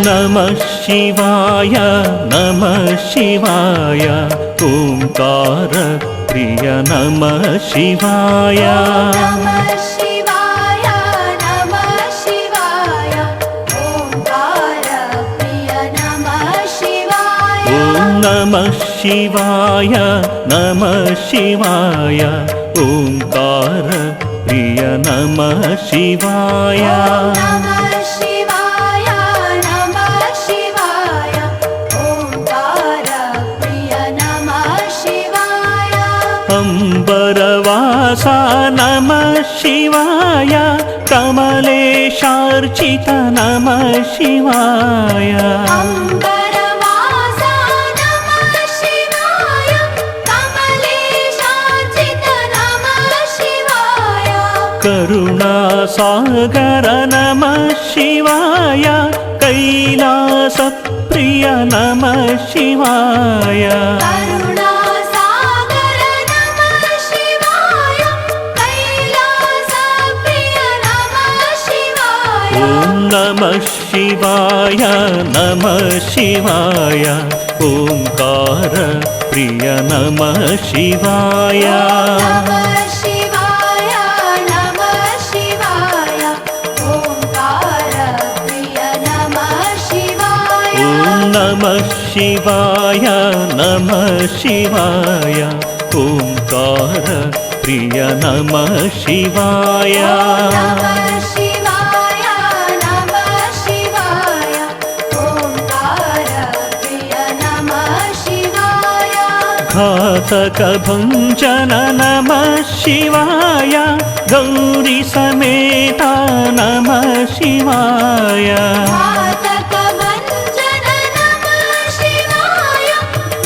ನಮಃ ಶಿವಾಯ ನಮಃ ಶಿವಾಯ ಓಂಕಾರ ಪ್ರಿಯ ನಮಃ ಶಿವಾಯ ಓಂ ನಮಃ ಶಿವಾಯ ನಮಃ ಶಿವಾಯ ಓಂಕಾರ ಪ್ರಿಯ ನಮಃ ಶಿವಾಯ ಅಂಬರವಾಸ ನಮಃ ಶಿವಾಯ ಕಮಲೇಶಾರ್ಚಿತ ನಮಃ ಶಿವಾಯ ಕರುಣಾಸಾಗರ ನಮಃ ಶಿವಾಯ ಕೈಲಾಸ ಪ್ರಿಯ ನಮಃ ಶಿವಾಯ ಓಂ ನಮಃ ಶಿವಾಯ ನಮಃ ಶಿವಾಯ ಓಂಕಾರ ಪ್ರಿಯ ನಮಃ ಶಿವಾಯ ಓಂ ನಮಃ ಶಿವಾಯ ನಮಃ ಶಿವಾಯ ಓಂಕಾರ ಪ್ರಿಯ ನಮಃ ಶಿವಾಯ घातकभञ्जन नमः शिवाय गौरी समेता नमः शिवाय घातकभञ्जन नमः शिवाय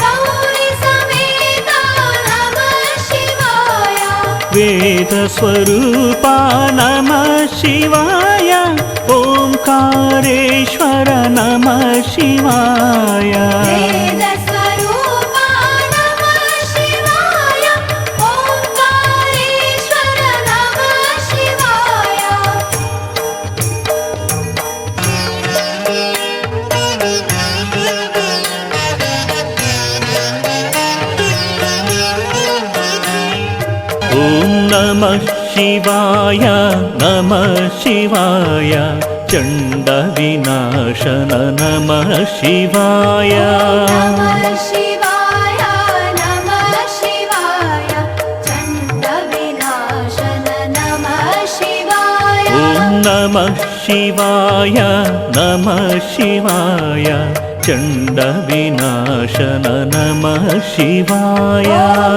गौरी समेता नमः शिवाय वेदस्वरूपा नमः शिवाय ओंकारेश्वर नमः शिवाय वेदस्वरूपा नमः शिवाय ओंकारेश्वर नमः शिवाय ॐ नमः शिवाय चण्डविनाशन नमः शिवाय नमः शिवाय नमः शिवाय चण्डविनाशन नमः शिवाय ॐ नमः शिवाय चण्डविनाशन नमः शिवाय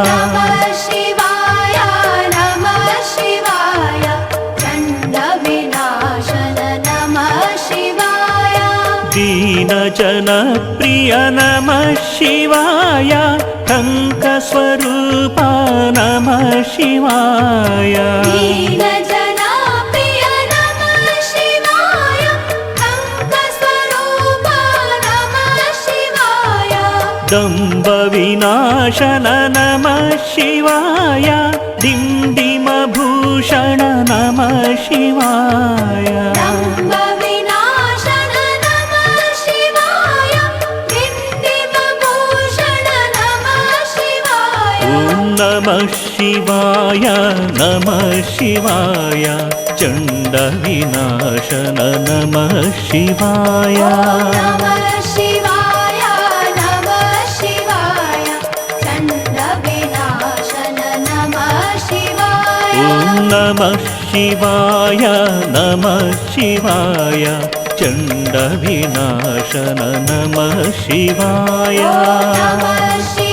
नमः शिवाय नमः शिवाय चण्डविनाशन नमः शिवाय दीनजनप्रिय नमः शिवाय टङ्कस्वरूपा नमः शिवाय दीनजनप्रिय नमः शिवाय टङ्कस्वरूपा नमः शिवाय दम्भविनाशन नमः शिवाय डिण्डिमभूषण नमः शिवाय दम्भविनाशन नमः शिवाय डिण्डिमभूषण नमः शिवाय ॐ नमः शिवाय चण्डविनाशन नमः शिवाय नमः शिवाय चण्डविनाशन नमः शिवाय ॐ नमः शिवाय चण्डविनाशन नमः शिवाय नमः शिवाय